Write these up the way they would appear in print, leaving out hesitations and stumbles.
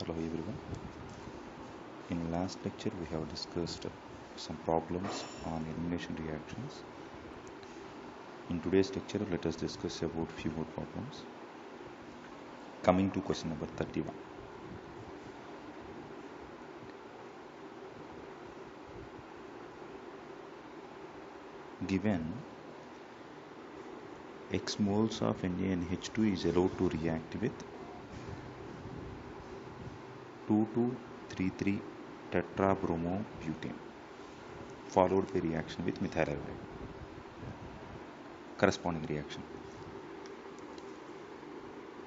Hello everyone. In last lecture we have discussed some problems on elimination reactions. In today's lecture let us discuss about few more problems. Coming to question number 31. Given X moles of NaNH2 is allowed to react with 2233 tetrabromobutane followed by reaction with methyl iodide. Corresponding reaction.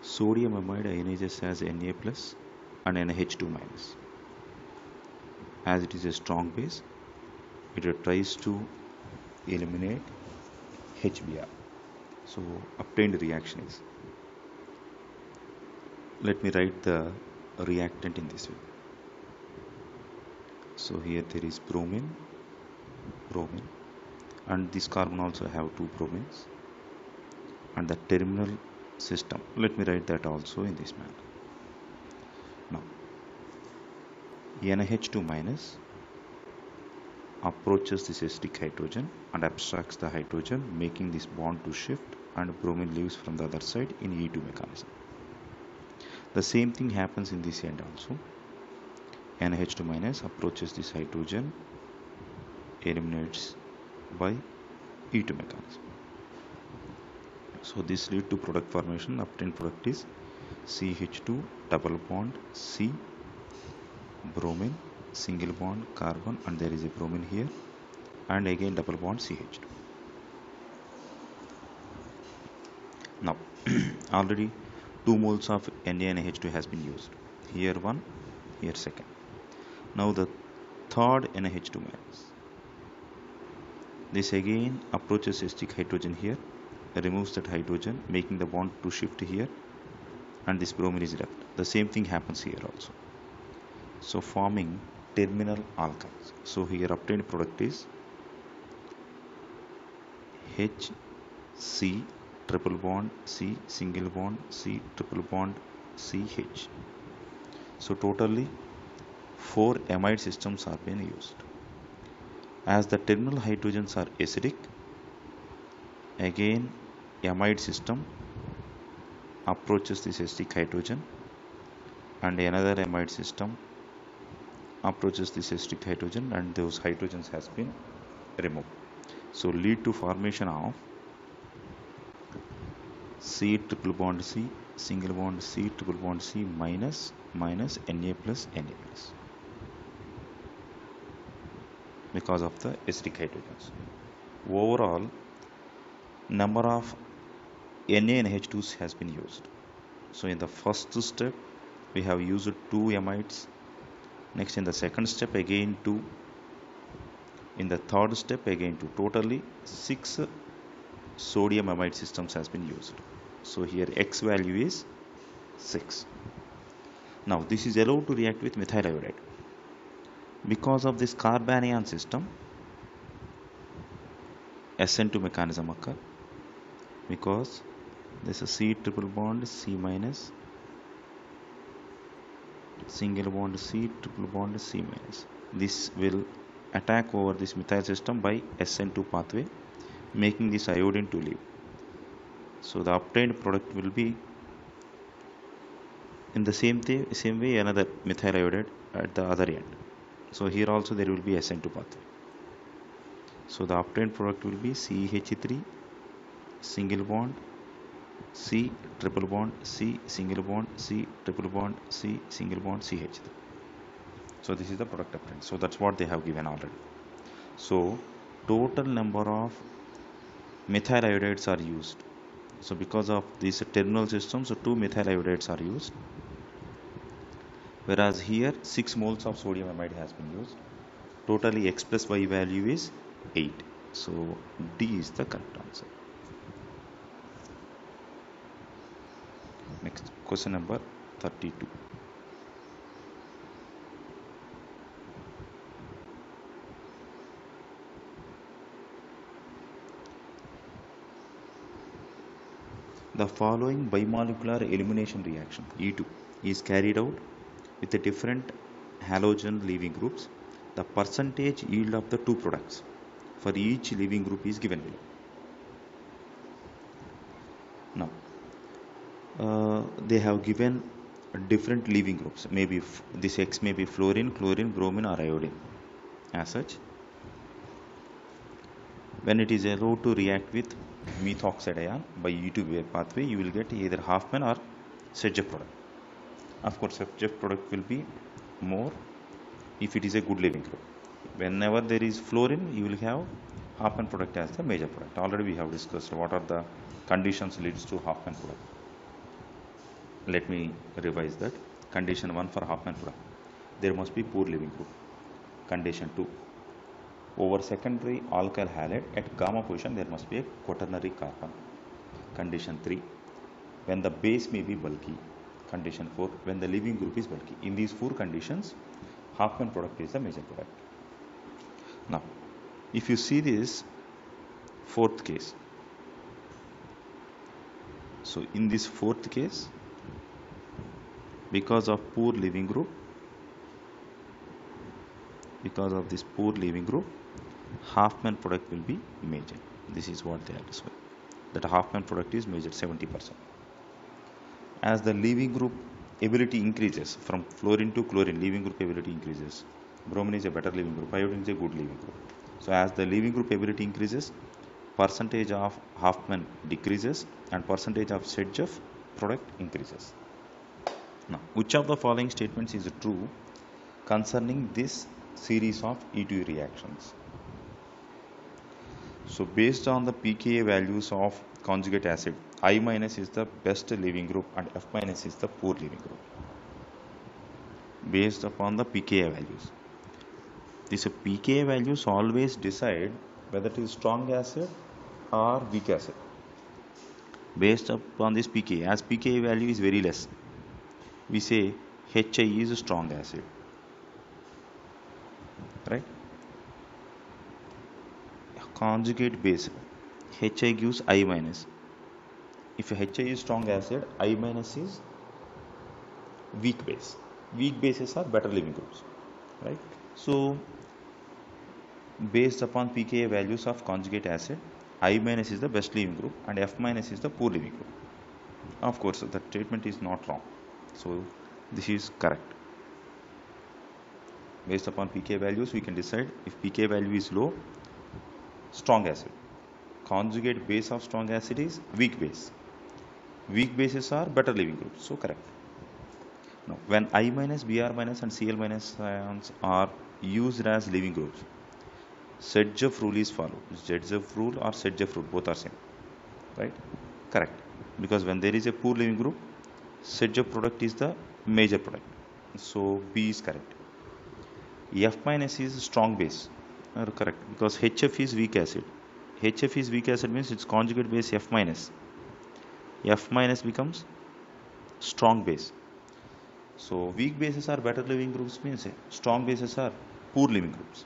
Sodium amide ionizes as Na plus and NaH2 minus. As it is a strong base, it tries to eliminate HBr. So obtained reaction is. Let me write the reactant in this way. So here there is bromine, and this carbon also have two bromines, and the terminal system. Let me write that also in this manner. Now NaH2 minus approaches this acidic hydrogen and abstracts the hydrogen, making this bond to shift, and bromine leaves from the other side in E2 mechanism. The same thing happens in this end also. NaH2 minus approaches this hydrogen, eliminates by E2 mechanism. So this lead to product formation. Obtained product is CH2 double bond C, bromine, single bond carbon, and there is a bromine here, and again double bond CH2. Now already 2 moles of NaNH2 has been used. Here one, here second. Now the third NaH2 minus. This again approaches acidic hydrogen here, removes that hydrogen, making the bond to shift here, and this bromine is left. The same thing happens here also. So forming terminal alkynes. So here obtained product is HC triple bond C, single bond C, triple bond CH. So totally 4 amide systems are being used. As the terminal hydrogens are acidic, again amide system approaches this acidic hydrogen, and another amide system approaches this acidic hydrogen, and those hydrogens has been removed. So lead to formation of C triple bond C, single bond C, triple bond C minus Na plus Na plus, because of the acidic hydrogens. Overall number of NaNH2s has been used. So in the first step we have used 2 amides. Next in the second step again 2. In the third step again 2. Totally 6 sodium amide systems has been used. So here X value is 6. Now this is allowed to react with methyl iodide. Because of this carbanion system, SN2 mechanism occur, because this is C triple bond C minus, single bond C, triple bond C minus. This will attack over this methyl system by SN2 pathway, making this iodine to leave. So the obtained product will be in the same way another methyl iodide at the other end. So here also there will be SN2 pathway. So the obtained product will be CH3 single bond C, triple bond C, single bond C, triple bond C, single bond CH3. So this is the product obtained. So that's what they have given already. So total number of methyl iodides are used. So because of this terminal system, so 2 methyl iodides are used, whereas here 6 moles of sodium amide has been used. Totally X plus Y value is 8. So D is the correct answer. Next, question number 32. The following bimolecular elimination reaction E2 is carried out with the different halogen leaving groups, the percentage yield of the two products for each leaving group is given below. Now, they have given different leaving groups. Maybe this X may be fluorine, chlorine, bromine, or iodine. As such, when it is allowed to react with methoxide ion by E2 pathway, you will get either Hofmann or Sedgwick product. Of course, Sedgwick product will be more if it is a good leaving group. Whenever there is fluorine, you will have Hofmann product as the major product. Already we have discussed what are the conditions leads to Hofmann product. Let me revise that. Condition 1 for Hofmann product, there must be poor leaving group. Condition 2, over secondary alkyl halide at gamma position there must be a quaternary carbon. Condition 3, when the base may be bulky. Condition 4, when the leaving group is bulky. In these 4 conditions, Hofmann product is the major product. Now, if you see this fourth case, so in this fourth case, because of poor leaving group, because of this poor leaving group, Hofmann product will be measured. This is what they are showing, that Hofmann product is measured 70%. As the leaving group ability increases from fluorine to chlorine, leaving group ability increases. Bromine is a better leaving group, iodine is a good leaving group. So as the leaving group ability increases, percentage of Hofmann decreases and percentage of Sedgwick product increases. Now, which of the following statements is true concerning this series of E2 reactions? So based on the pKa values of conjugate acid, I minus is the best leaving group and F minus is the poor leaving group. Based upon the pKa values. These pKa values always decide whether it is strong acid or weak acid. Based upon this pKa, as pKa value is very less, we say Hi is a strong acid, right? Conjugate base, Hi gives I minus. If Hi is strong acid, I minus is weak base. Weak bases are better leaving groups, right? So based upon pKa values of conjugate acid, I minus is the best leaving group and F minus is the poor leaving group. Of course, the statement is not wrong. So this is correct. Based upon pKa values, we can decide if pKa value is low, strong acid. Conjugate base of strong acid is weak base. Weak bases are better leaving groups. So correct. Now, when I minus, Br minus and Cl minus ions are used as leaving groups, Sedgwick rule is followed. Sedgwick rule or Sedgwick rule, both are same, right? Correct. Because when there is a poor leaving group, Sedgwick product is the major product. So B is correct. F minus is strong base. Correct. Because HF is weak acid. HF is weak acid means its conjugate base F minus. F minus becomes strong base. So weak bases are better leaving groups means strong bases are poor leaving groups.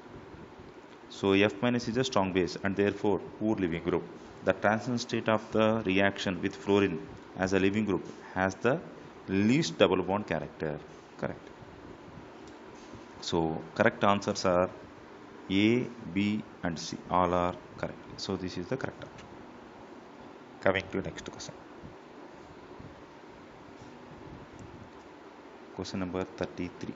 So F minus is a strong base and therefore poor leaving group. The transition state of the reaction with fluorine as a leaving group has the least double bond character. Correct. So correct answers are A, B and C. All are correct. So this is the correct answer. Coming to next question. Question number 33.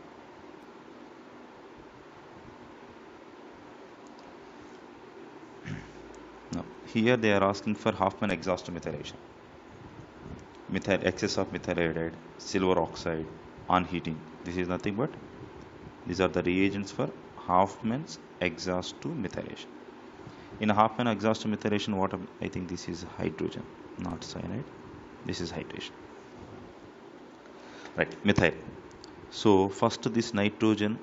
Now, here they are asking for Hofmann exhaust methylation. Excess of methyl iodide, silver oxide on heating. This is nothing but these are the reagents for Hofmann's exhaust to methylation. In Hofmann exhaust to methylation, what I think this is hydrogen, not cyanide. This is hydration. Right, methyl. So first this nitrogen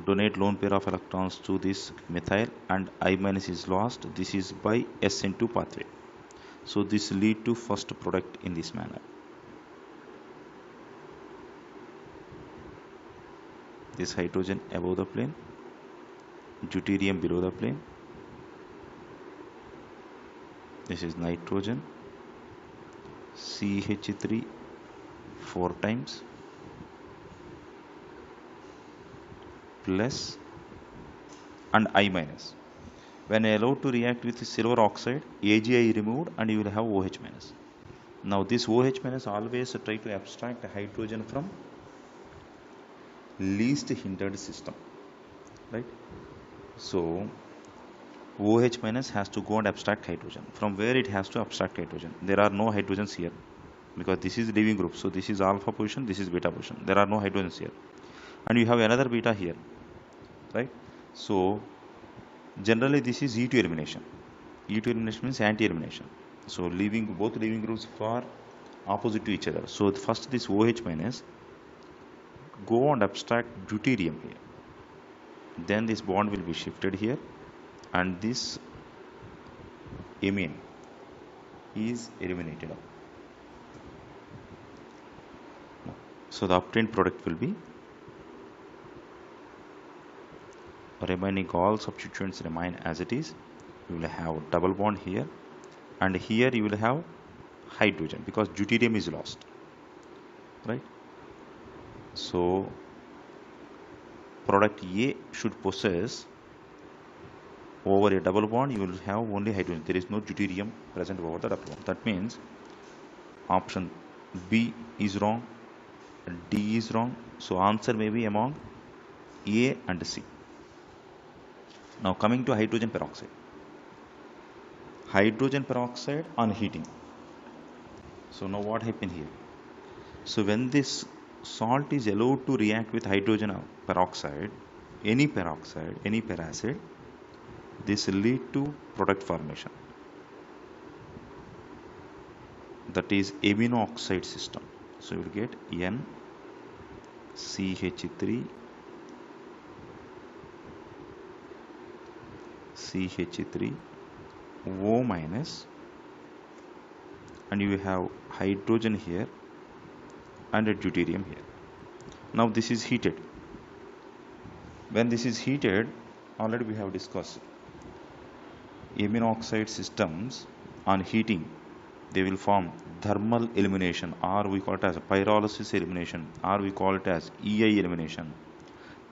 donate lone pair of electrons to this methyl and I minus is lost. This is by SN2 pathway. So this lead to first product in this manner. This hydrogen above the plane, deuterium below the plane. This is nitrogen, CH3 4 times, plus and I minus. When allowed to react with silver oxide, AgI removed and you will have OH minus. Now this OH minus always try to abstract hydrogen from least hindered system, right? So OH minus has to go and abstract hydrogen. From where it has to abstract hydrogen? There are no hydrogens here because this is leaving group. So this is alpha position, this is beta position. There are no hydrogens here. And you have another beta here, right? So generally this is E2 elimination. E2 elimination means anti-elimination. So both leaving groups are opposite to each other. So first this OH minus go and abstract deuterium here. Then this bond will be shifted here and this amine is eliminated out. So the obtained product will be remaining, all substituents remain as it is. You will have double bond here and here you will have hydrogen because deuterium is lost, right? So product A should possess over a double bond, you will have only hydrogen. There is no deuterium present over the double bond. That means option B is wrong, D is wrong. So answer may be among A and C. Now coming to hydrogen peroxide. Hydrogen peroxide on heating. So now what happened here? So when this salt is allowed to react with hydrogen peroxide, any peracid, this will lead to product formation. That is amino oxide system. So you will get NCH3 CH3 O minus and you have hydrogen here and a deuterium here. Now this is heated. When this is heated, already we have discussed amino oxide systems on heating, they will form thermal elimination, or we call it as pyrolysis elimination, or we call it as EI elimination.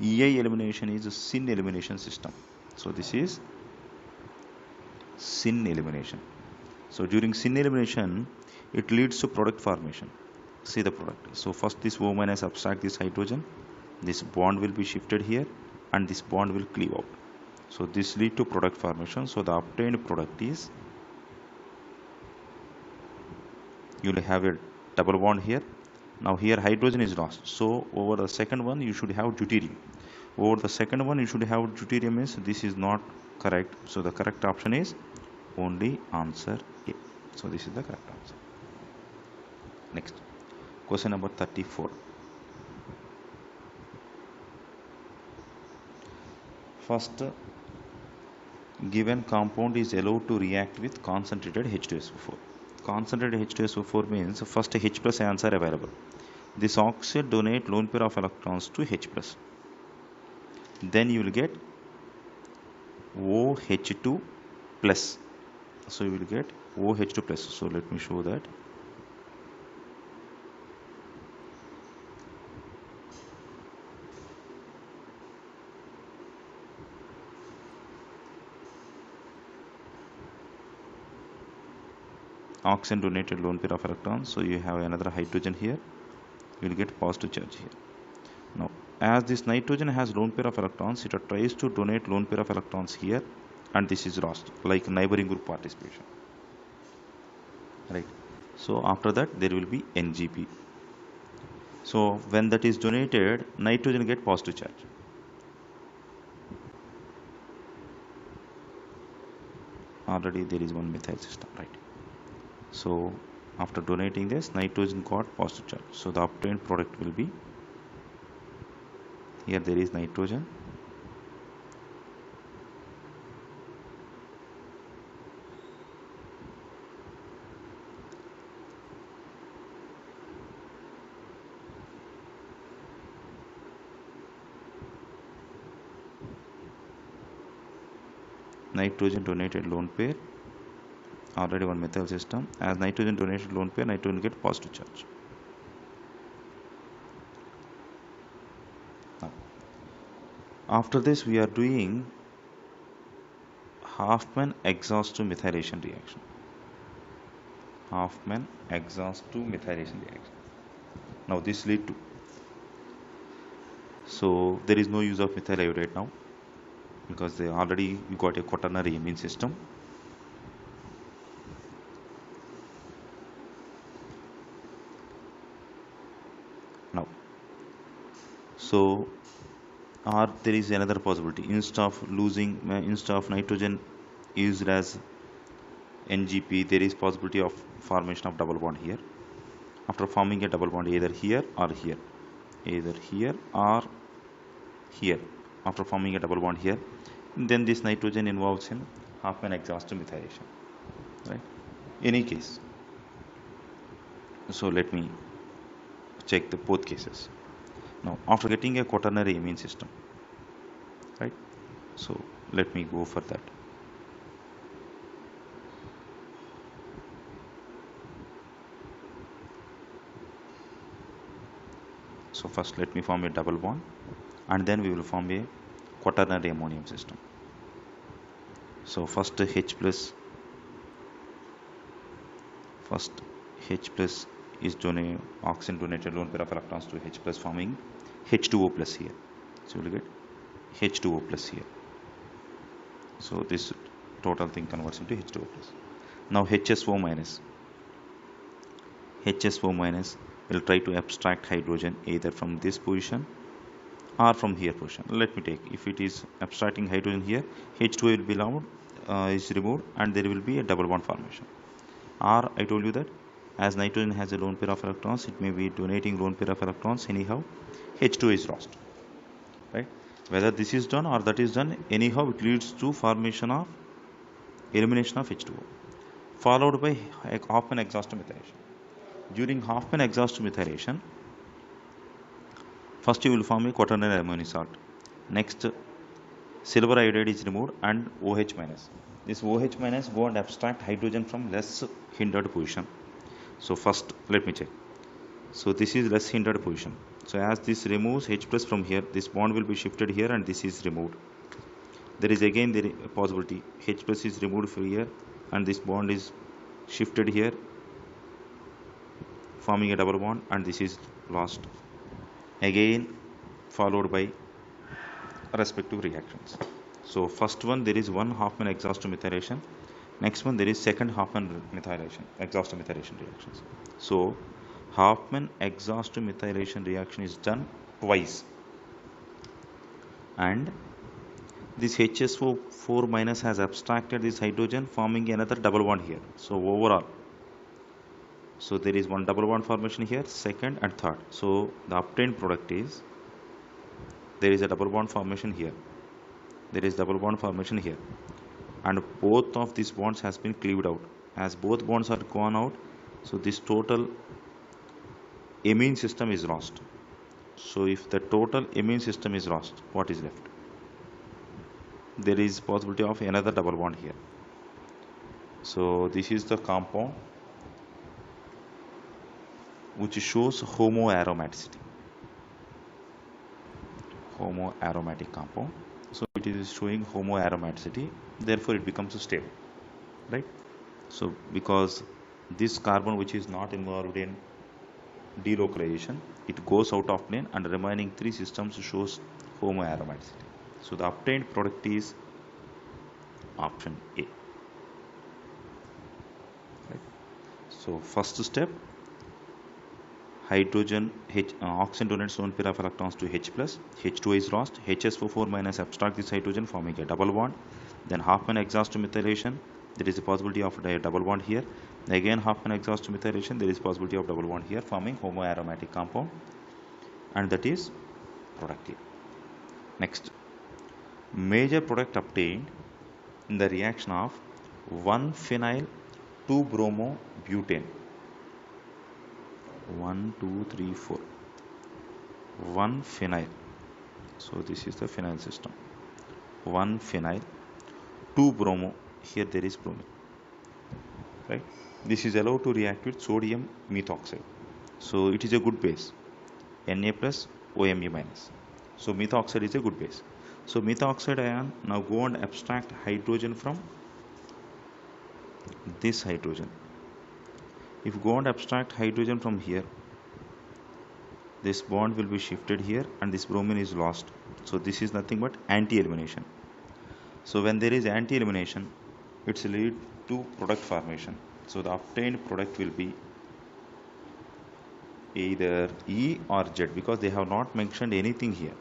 EI elimination is a syn elimination system. So this is syn elimination. So during syn elimination, it leads to product formation. See the product. So first this O minus abstract this hydrogen, this bond will be shifted here and this bond will cleave out. So this lead to product formation. So the obtained product is, you will have a double bond here. Now here hydrogen is lost. So over the second one you should have deuterium. Over the second one you should have deuterium is, this is not correct. So the correct option is only answer A. So this is the correct answer. Next, question number 34. First, given compound is allowed to react with concentrated H2SO4. Concentrated H2SO4 means first H plus ions are available. This oxide donate lone pair of electrons to H plus. Then you will get OH2 plus. So you will get OH2 plus. So let me show that. Oxygen donated lone pair of electrons. So you have another hydrogen here. You will get positive charge here. Now, as this nitrogen has lone pair of electrons, it tries to donate lone pair of electrons here, and this is lost, like neighboring group participation. Right. So after that there will be NGP. So when that is donated, nitrogen get positive charge. Already there is one methyl system, right? So after donating this, nitrogen got positive charge. So the obtained product will be, here there is nitrogen, nitrogen donated lone pair, already one methyl system. As nitrogen donated lone pair, nitrogen get positive charge. Now, After this, we are doing Hoffman exhaust to methylation reaction. Hoffman exhaust to methylation reaction. Now this lead to, so there is no use of methyl iodide now, because they already you got a quaternary amine system. Now, so or there is another possibility, instead of nitrogen used as NGP, there is possibility of formation of double bond here. After forming a double bond either here or here, either here or here, after forming a double bond here, then this nitrogen involves in Hoffman exhaust to methylation, right? Any case, so let me check the both cases. Now, after getting a quaternary amine system, right? So let me go for that. So first let me form a double bond, and then we will form a quaternary ammonium system. So first H plus is oxygen donated lone pair of electrons to H plus, forming H2O plus here. So we will get H2O plus here. So this total thing converts into H2O plus. Now HSO minus will try to abstract hydrogen either from this position or from here position. Let me take, if it is abstracting hydrogen here, H2O will be is removed, and there will be a double bond formation. Or I told you that as nitrogen has a lone pair of electrons, it may be donating lone pair of electrons, anyhow H2O is lost, right? Whether this is done or that is done, anyhow it leads to formation of elimination of H2O, followed by Hoffman exhaust to methylation. During Hoffman exhaust to methylation, first you will form a quaternary ammonium salt. Next, silver iodide is removed and OH minus. This OH minus go and abstract hydrogen from less hindered position. So first let me check. So this is less hindered position. So as this removes H plus from here, this bond will be shifted here and this is removed. There is again a possibility, H plus is removed from here and this bond is shifted here, forming a double bond, and this is lost. Again followed by respective reactions. So first one, there is one Hoffman exhaust to methylation. Next one, there is second Hoffman exhaust to methylation reactions. So Hoffman exhaust to methylation reaction is done twice, and this HSO4 minus has abstracted this hydrogen, forming another double bond here. So overall, so there is one double bond formation here, second and third. So the obtained product is, there is a double bond formation here, there is double bond formation here, and both of these bonds has been cleaved out. As both bonds are gone out, so this total amine system is lost. So if the total amine system is lost, what is left? There is possibility of another double bond here. So this is the compound which shows homoaromaticity, homoaromatic compound. So it is showing homoaromaticity, therefore it becomes stable, right? So because this carbon which is not involved in delocalization, it goes out of plane, and remaining three systems shows homoaromaticity. So the obtained product is option A, right? So first step, hydrogen oxygen donates lone pair of electrons to H plus, H2O is lost, HSO4 minus abstract this hydrogen, forming a double bond. Then Hoffman exhaust to methylation, there is a possibility of a double bond here. Again Hoffman exhaust to methylation, there is possibility of double bond here, forming homoaromatic compound, and that is product A. Next, major product obtained in the reaction of 1-phenyl 2-bromobutane. 1 2 3 4, 1-phenyl. So this is the phenyl system. 1-phenyl 2-bromo, here there is bromine, right? This is allowed to react with sodium methoxide. So it is a good base, Na plus OMe minus. So methoxide is a good base. So methoxide ion, now go and abstract hydrogen from this hydrogen. If you go and abstract hydrogen from here, this bond will be shifted here and this bromine is lost. So this is nothing but anti-elimination. So when there is anti-elimination, it's lead to product formation. So the obtained product will be either E or Z, because they have not mentioned anything here.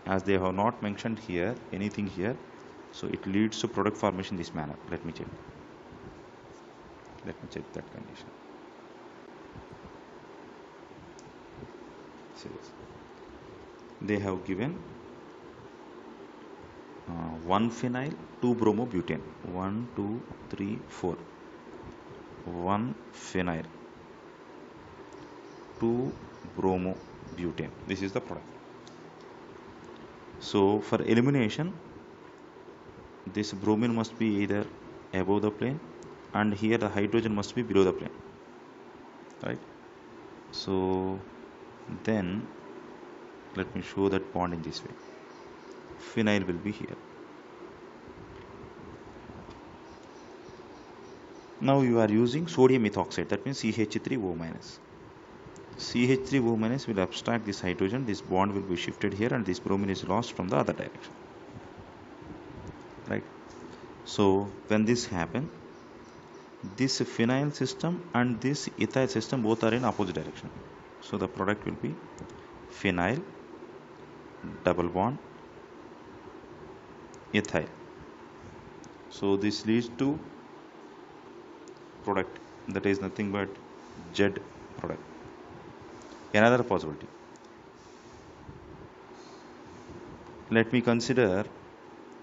As they have not mentioned here anything here, so it leads to product formation this manner. Let me check that condition. So they have given 1 phenyl 2 bromobutane, 1 2 3 4, 1 phenyl 2 bromobutane. This is the product. So for elimination, this bromine must be either above the plane and here the hydrogen must be below the plane, right? So then let me show that bond in this way. Phenyl will be here. Now you are using sodium methoxide, that means CH3O-. CH3O- will abstract this hydrogen, this bond will be shifted here and this bromine is lost from the other direction, right? So when this happens, this phenyl system and this ethyl system both are in opposite direction. So the product will be phenyl double bond ethyl. So this leads to product that is nothing but Z product. Another possibility, let me consider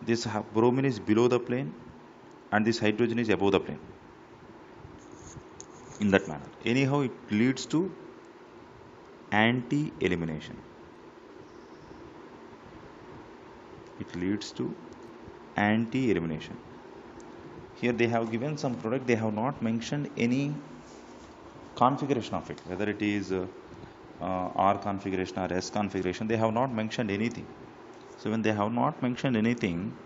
this bromine is below the plane and this hydrogen is above the plane. In that manner, anyhow it leads to anti-elimination. It leads to anti-elimination. Here they have given some product, they have not mentioned any configuration of it, whether it is R configuration or S configuration. They have not mentioned anything. So when they have not mentioned anything,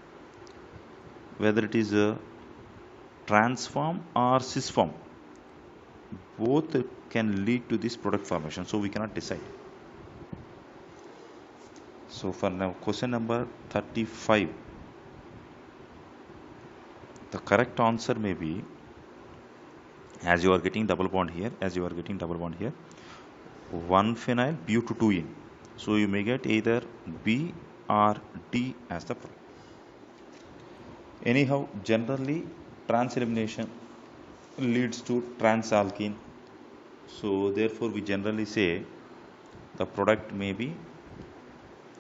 whether it is a transform or cis form, both can lead to this product formation, so we cannot decide. So for now, question number 35, the correct answer may be, as you are getting double bond here, 1 phenyl but 2-ene. So you may get either B or D as the product. Anyhow, generally trans elimination leads to transalkene. So therefore we generally say the product may be,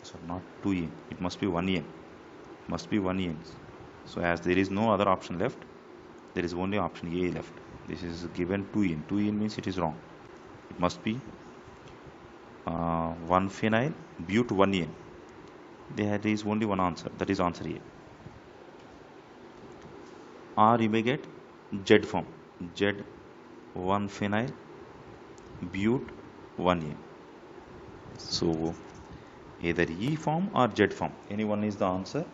so not 2-ene, it must be 1-ene. So as there is no other option left, there is only option A left. This is given 2-ene. 2-ene means it is wrong. It must be 1 phenyl but 1-ene. There is only one answer, that is answer A. Or you may get Z form, Z 1 phenyl but 1-ene. So either E form or Z form, any one is the answer.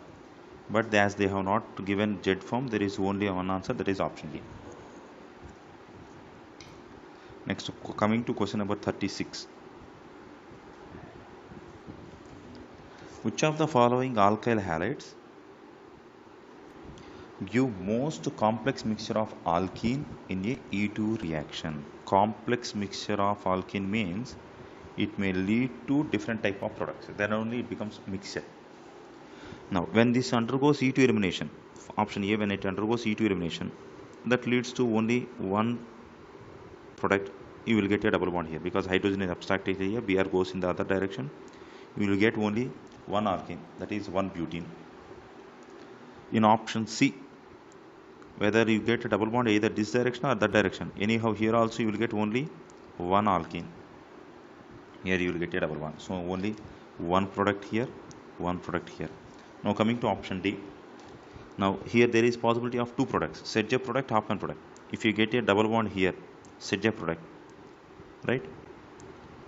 But as they have not given Z form, there is only one answer, that is option B. Next, coming to question number 36. Which of the following alkyl halides give most complex mixture of alkene in a E2 reaction? Complex mixture of alkene means it may lead to different type of products, then only it becomes mixture. Now when this undergoes E2 elimination, option A, when it undergoes E2 elimination, that leads to only one product, you will get a double bond here, because hydrogen is abstracted here, Br goes in the other direction, you will get only one alkene, that is one butene. In option C, whether you get a double bond either this direction or that direction, anyhow here also you will get only one alkene, here you will get a double bond, so only one product here, one product here. Now coming to option D, now here there is possibility of two products, ZJ product, half-man product. If you get a double bond here, ZJ product, right,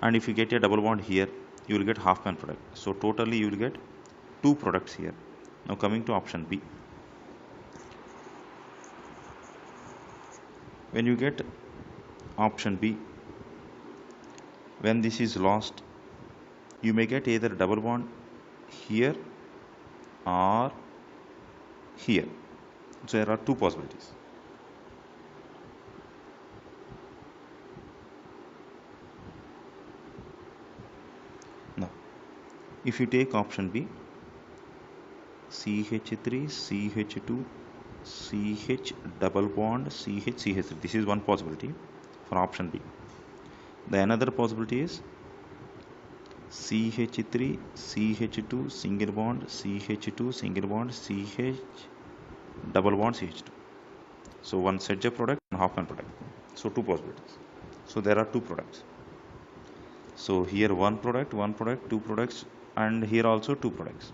and if you get a double bond here, you will get half-man product. So totally you will get two products here. Now coming to option B. When you get option B, when this is lost, you may get either double bond here or here. So there are two possibilities. Now, if you take option B, CH3, CH2, CH double bond, CH, CH3. This is one possibility for option B. The another possibility is CH3, CH2, single bond, CH2, single bond, CH double bond, CH2. So one Sedgwick product and Hoffman product. So two possibilities. So there are two products. So here one product, two products, and here also two products.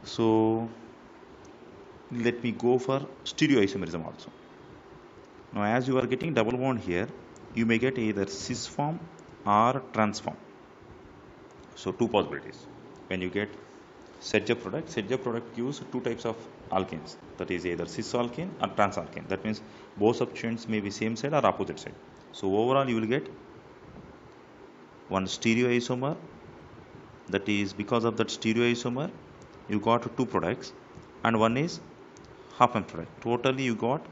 So let me go for stereoisomerism also. Now as you are getting double bond here, you may get either cis form or trans form. So two possibilities. When you get Sedgwick product gives two types of alkenes, that is either cis alkane or trans alkane. That means both substituents may be same side or opposite side. So overall you will get one stereoisomer, that is because of that stereoisomer you got two products, and one is Hoffman product. Totally you got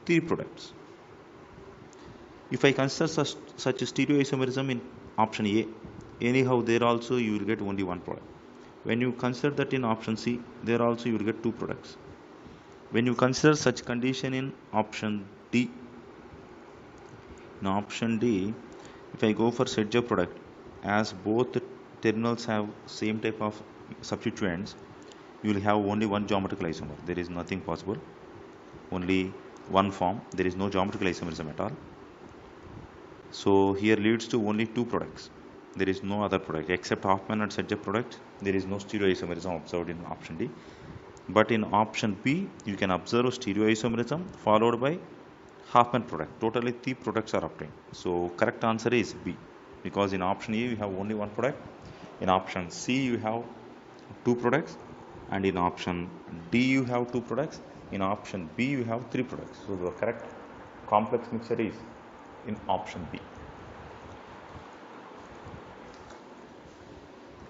three products. If I consider such stereoisomerism in option A, anyhow there also you will get only one product. When you consider that in option C, there also you will get two products. When you consider such condition in option D, in option D, if I go for Sedgwick product, as both terminals have same type of substituents, you will have only one geometrical isomer. There is nothing possible, only one form. There is no geometrical isomerism at all. So here leads to only two products. There is no other product except Hoffman and Sedgwick product. There is no stereoisomerism observed in option D. But in option B, you can observe stereoisomerism followed by Hoffman product. Totally three products are obtained. So correct answer is B, because in option A you have only one product. In option C you have two products, and in option D you have two products. In option B you have three products. So the correct complex mixture is in option B.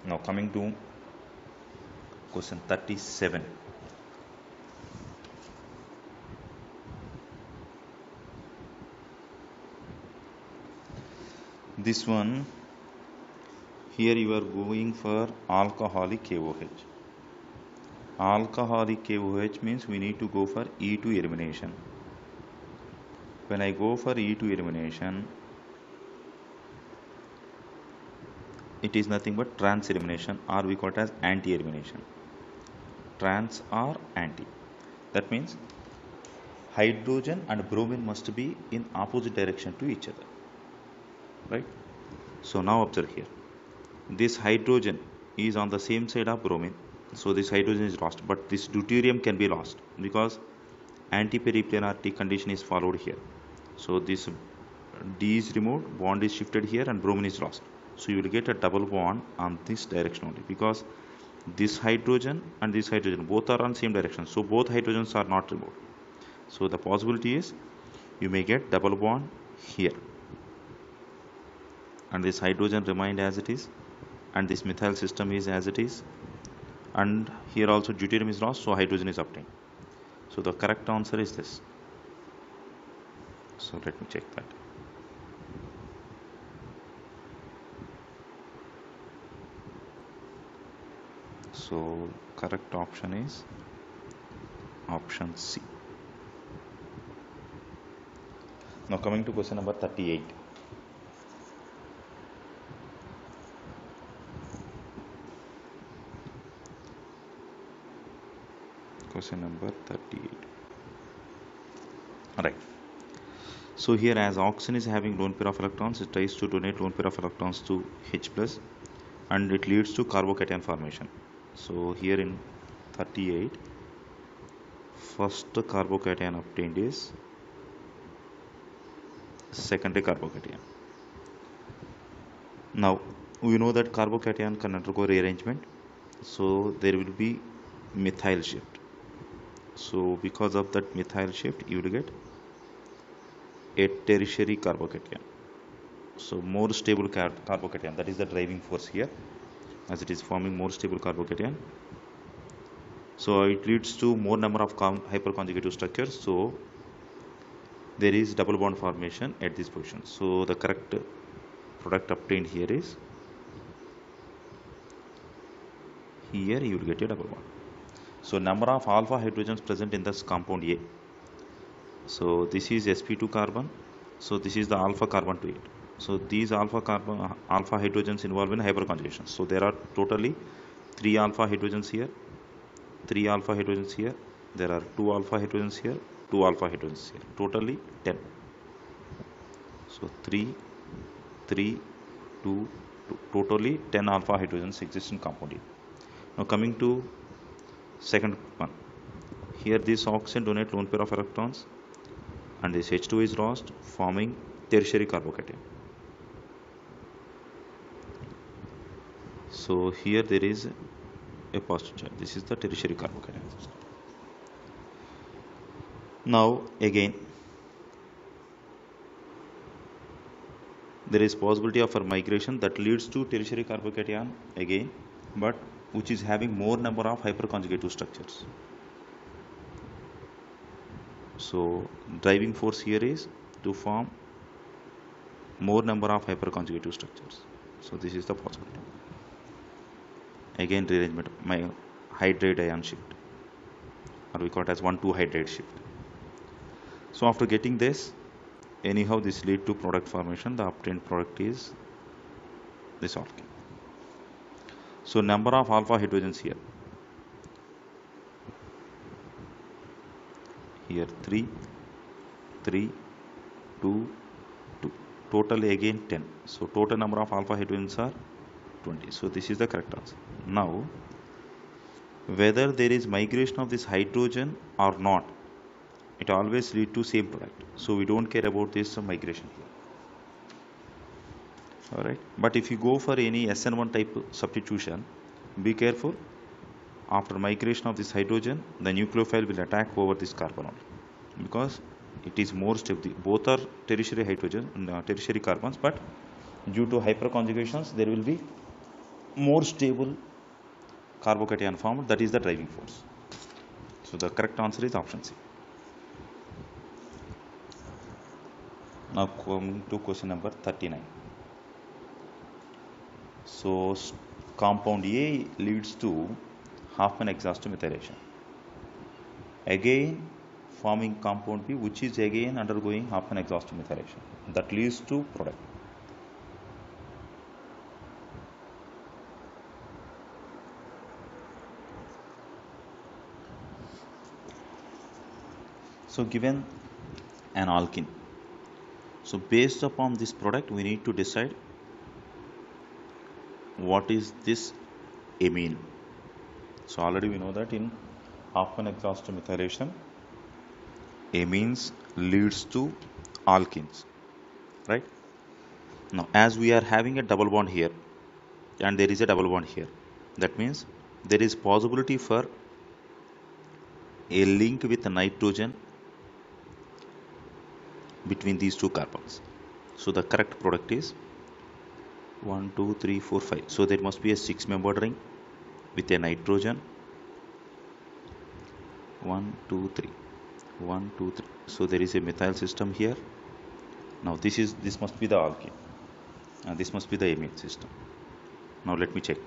Now coming to question 37. This one, here you are going for alcoholic KOH. Alcoholic KOH means we need to go for E2 elimination. When I go for E2 elimination, it is nothing but trans elimination, or we call it as anti-elimination. Trans or anti. That means hydrogen and bromine must be in opposite direction to each other. Right? So now observe here. This hydrogen is on the same side of bromine. So this hydrogen is lost, but this deuterium can be lost because anti-periplenarity condition is followed here. So this D is removed, bond is shifted here, and bromine is lost. So you will get a double bond on this direction only, because this hydrogen and this hydrogen both are on same direction. So both hydrogens are not removed. So the possibility is you may get double bond here, and this hydrogen remained as it is, and this methyl system is as it is, and here also deuterium is lost, so hydrogen is obtained. So the correct answer is this. So let me check that. So correct option is option C. Now coming to question number 38. Question number 38. Alright. So here, as oxygen is having lone pair of electrons, it tries to donate lone pair of electrons to H+, and it leads to carbocation formation. So here in 38, first carbocation obtained is secondary carbocation. Now we know that carbocation can undergo rearrangement. So there will be methyl shift. So because of that methyl shift, you will get a tertiary carbocation. So more stable carbocation, that is the driving force here, as it is forming more stable carbocation. So it leads to more number of hyperconjugative structures. So there is double bond formation at this position. So the correct product obtained here is, here you will get a double bond. So number of alpha hydrogens present in this compound A. So this is sp2 carbon. So this is the alpha carbon to it. So these alpha hydrogens involved in hyperconjugation. So there are totally 3 alpha hydrogens here, 3 alpha hydrogens here. There are 2 alpha hydrogens here, 2 alpha hydrogens here. Totally 10. So 3, 3, 2, 2. Totally 10 alpha hydrogens exist in compound A. Now coming to second one. Here this oxygen donate lone pair of electrons, and this H2 is lost, forming tertiary carbocation. So here there is a positive charge. This is the tertiary carbocation. Now again, there is possibility of a migration that leads to tertiary carbocation again, but which is having more number of hyperconjugative structures. So driving force here is to form more number of hyperconjugative structures. So this is the possibility. Again rearrangement, my hydride ion shift, or we call it as 1,2 hydride shift. So after getting this, anyhow this lead to product formation. The obtained product is this alkene. So number of alpha hydrogens here, 3, 3, 2, 2. Total again 10. So total number of alpha hydrogens are 20. So this is the correct answer. Now whether there is migration of this hydrogen or not, it always lead to same product. So we don't care about this migration here. Alright, but if you go for any SN1 type substitution, be careful. After migration of this hydrogen, the nucleophile will attack over this carbon only, because it is more stable. Both are tertiary hydrogen, tertiary carbons, but due to hyperconjugations, there will be more stable carbocation formed. That is the driving force. So the correct answer is option C. Now coming to question number 39. So compound A leads to Hoffman exhaust methylation, again forming compound B, which is again undergoing Hoffman exhaust methylation. That leads to product. So given an alkene, so based upon this product, we need to decide what is this amine. So already we know that in Hoffman exhaust methylation, amines leads to alkenes, right? Now as we are having a double bond here and there is a double bond here, that means there is possibility for a link with nitrogen between these two carbons. So the correct product is 1, 2, 3, 4, 5. So there must be a 6-membered ring with a nitrogen. 1, 2, 3. 1, 2, 3. So there is a methyl system here. Now this must be the alkene, and this must be the amine system. Now let me check.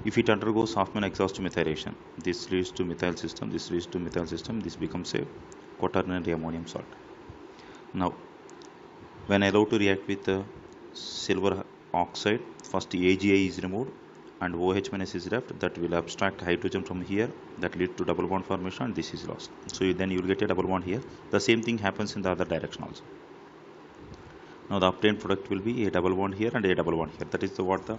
If it undergoes Hoffman exhaust methylation, this leads to methyl system, this leads to methyl system, this becomes a quaternary ammonium salt. Now when allowed to react with silver oxide, first AgI is removed and OH minus is left. That will abstract hydrogen from here, that leads to double bond formation, and this is lost. So then you will get a double bond here. The same thing happens in the other direction also. Now the obtained product will be a double bond here and a double bond here. That is what the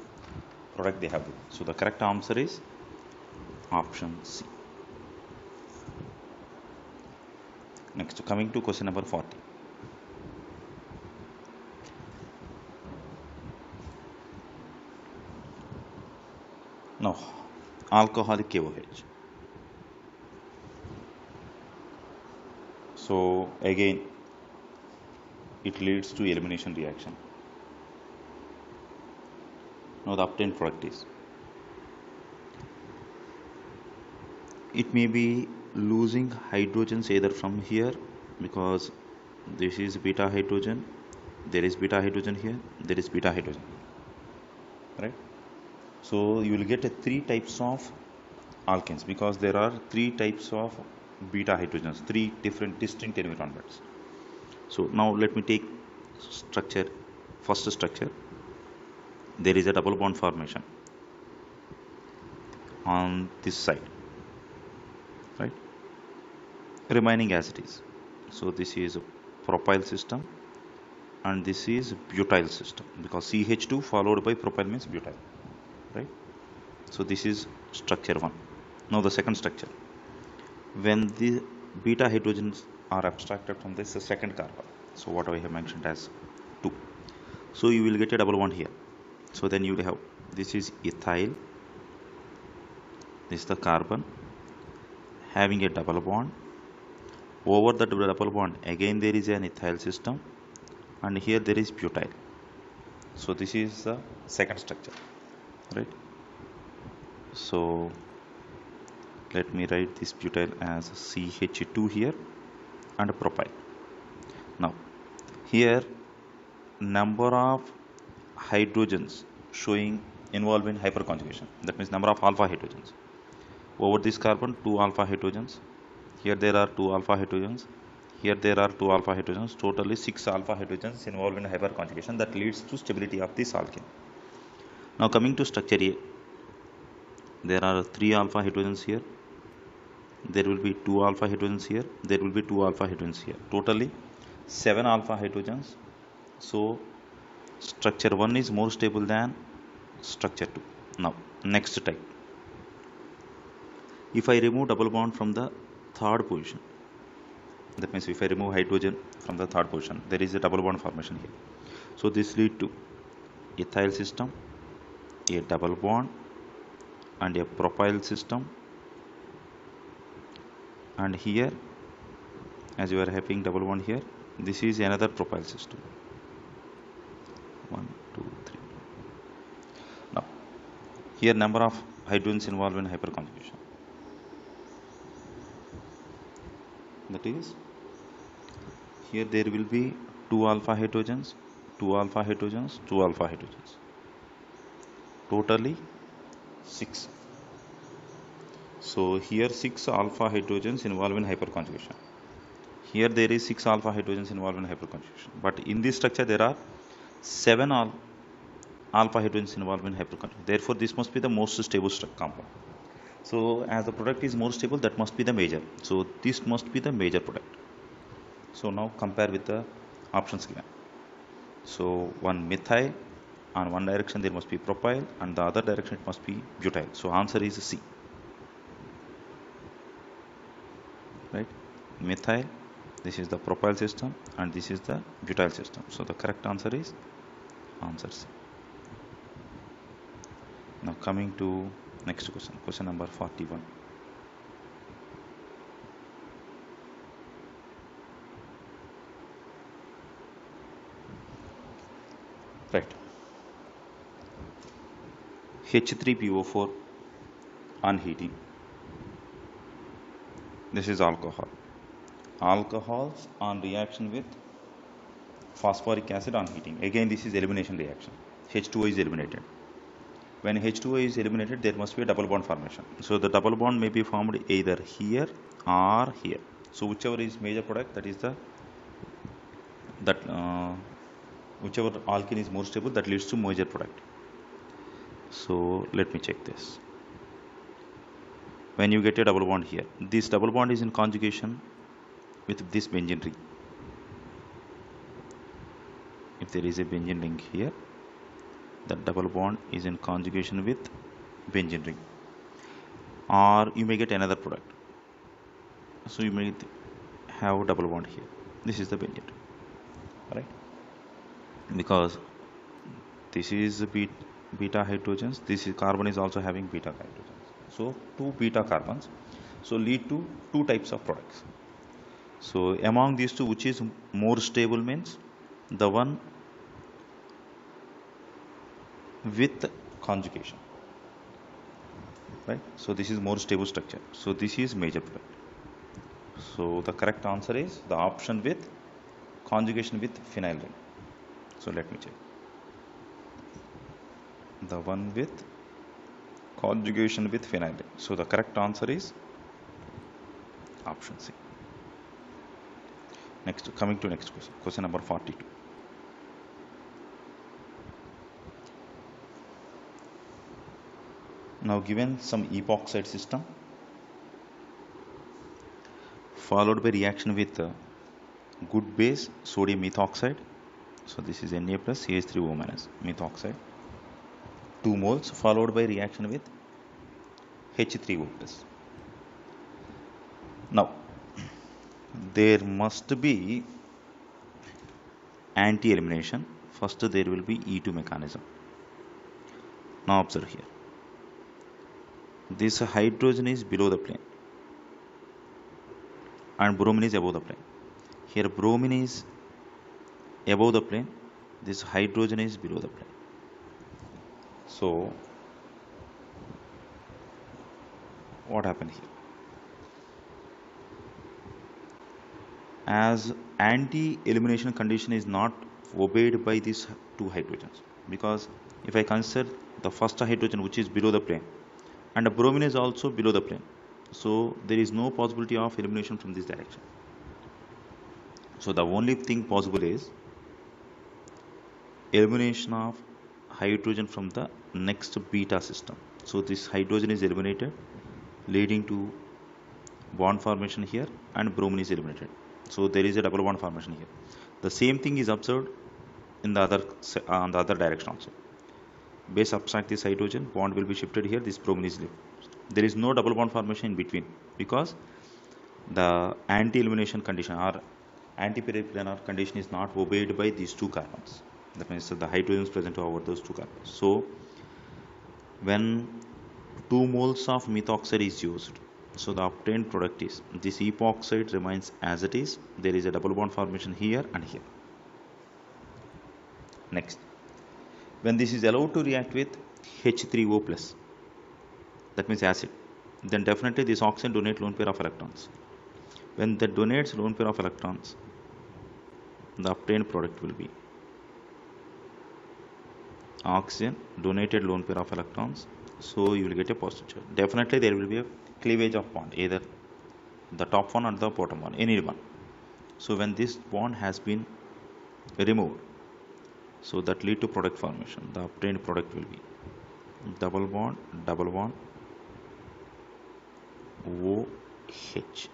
product they have. So the correct answer is option C. Next, coming to question number 40. Now alcoholic KOH. So again it leads to elimination reaction. Now the obtained product is, it may be losing hydrogens either from here, because this is beta hydrogen, there is beta hydrogen here, there is beta hydrogen, right? So you will get three types of alkenes, because there are three types of beta hydrogens, three different distinct environments. So now let me take structure. First structure, there is a double bond formation on this side, right? Remaining as it is. So this is a propyl system and this is butyl system, because CH2 followed by propyl means butyl, right? So this is structure 1. Now the second structure, when the beta hydrogens are abstracted from this second carbon, so what I have mentioned as 2, so you will get a double bond here. So then you will have, this is ethyl, this is the carbon having a double bond. Over the double bond again there is an ethyl system, and here there is butyl. So this is the second structure, right? So let me write this butyl as CH2 here and propyl. Now here number of hydrogens showing involved in hyperconjugation, that means number of alpha hydrogens. Over this carbon 2 alpha hydrogens, here there are 2 alpha hydrogens, here there are 2 alpha hydrogens, totally 6 alpha hydrogens involved in hyperconjugation, that leads to stability of this alkene. Now coming to structure A, there are 3 alpha hydrogens here, there will be 2 alpha hydrogens here, there will be 2 alpha hydrogens here, totally 7 alpha hydrogens. So structure 1 is more stable than structure 2. Now next type, if I remove double bond from the third position, that means if I remove hydrogen from the third position, there is a double bond formation here. So this lead to ethyl system, a double bond, and a propyl system, and here as you are having double bond here, this is another propyl system. 1 2 3. Now here number of hydrogens involved in hyperconjugation, that is, here there will be 2 alpha hydrogens, 2 alpha hydrogens, 2 alpha hydrogens, totally 6. So here 6 alpha hydrogens involved in hyperconjugation, here there is 6 alpha hydrogens involved in hyperconjugation, but in this structure there are 7 alpha hydrogens involved in hyperconjugation. Therefore this must be the most stable compound. So as the product is more stable, that must be the major, so this must be the major product. So now compare with the options given. So one methyl, on one direction there must be propyl, and the other direction it must be butyl. So answer is C, right? Methyl, this is the propyl system, and this is the butyl system. So the correct answer is answer C. Now coming to next question, question number 41. Right. H3PO4 on heating. This is alcohol. Alcohols on reaction with phosphoric acid on heating. Again, this is elimination reaction. H2O is eliminated. When H2O is eliminated, there must be a double bond formation. So the double bond may be formed either here or here. So whichever is major product, that is the whichever alkene is more stable, that leads to major product. So let me check this. When you get a double bond here, this double bond is in conjugation with this benzene ring. If there is a benzene ring here, that double bond is in conjugation with benzene ring, or you may get another product. So you may have a double bond here. This is the benzene ring, right? Because this is beta hydrogens, this is carbon is also having beta hydrogens. So two beta carbons, so lead to two types of products. So among these two, which is more stable means the one with conjugation, right? So this is more stable structure. So this is major product. So the correct answer is the option with conjugation with phenyl ring. So let me check. The one with conjugation with phenyl ring. So the correct answer is option C. Next, coming to next question. Question number 42. Now given some epoxide system followed by reaction with good base sodium methoxide. So this is Na plus CH3O minus methoxide. 2 moles followed by reaction with H3O plus. Now there must be anti-elimination. First there will be E2 mechanism. Now observe here. This hydrogen is below the plane and bromine is above the plane. Here bromine is above the plane, this hydrogen is below the plane. So what happened here? As anti-elimination condition is not obeyed by these two hydrogens, because if I consider the first hydrogen which is below the plane and the bromine is also below the plane, so there is no possibility of elimination from this direction. So the only thing possible is elimination of hydrogen from the next beta system. So this hydrogen is eliminated, leading to bond formation here, and bromine is eliminated. So there is a double bond formation here. The same thing is observed in the other direction also. Base subtract this hydrogen, bond will be shifted here, this bromine is left. There is no double bond formation in between because the anti-elimination condition or anti-periplanar condition is not obeyed by these two carbons. That means the hydrogen is present over those two carbons. So when 2 moles of methoxide is used, so the obtained product is this epoxide remains as it is. There is a double bond formation here and here. Next, when this is allowed to react with H3O plus, that means acid, then definitely this oxygen donates lone pair of electrons. When that donates lone pair of electrons, the obtained product will be oxygen donated lone pair of electrons. So you will get a positive charge. Definitely there will be a cleavage of bond, either the top one or the bottom one, any one. So when this bond has been removed, so that lead to product formation. The obtained product will be double bond, OH,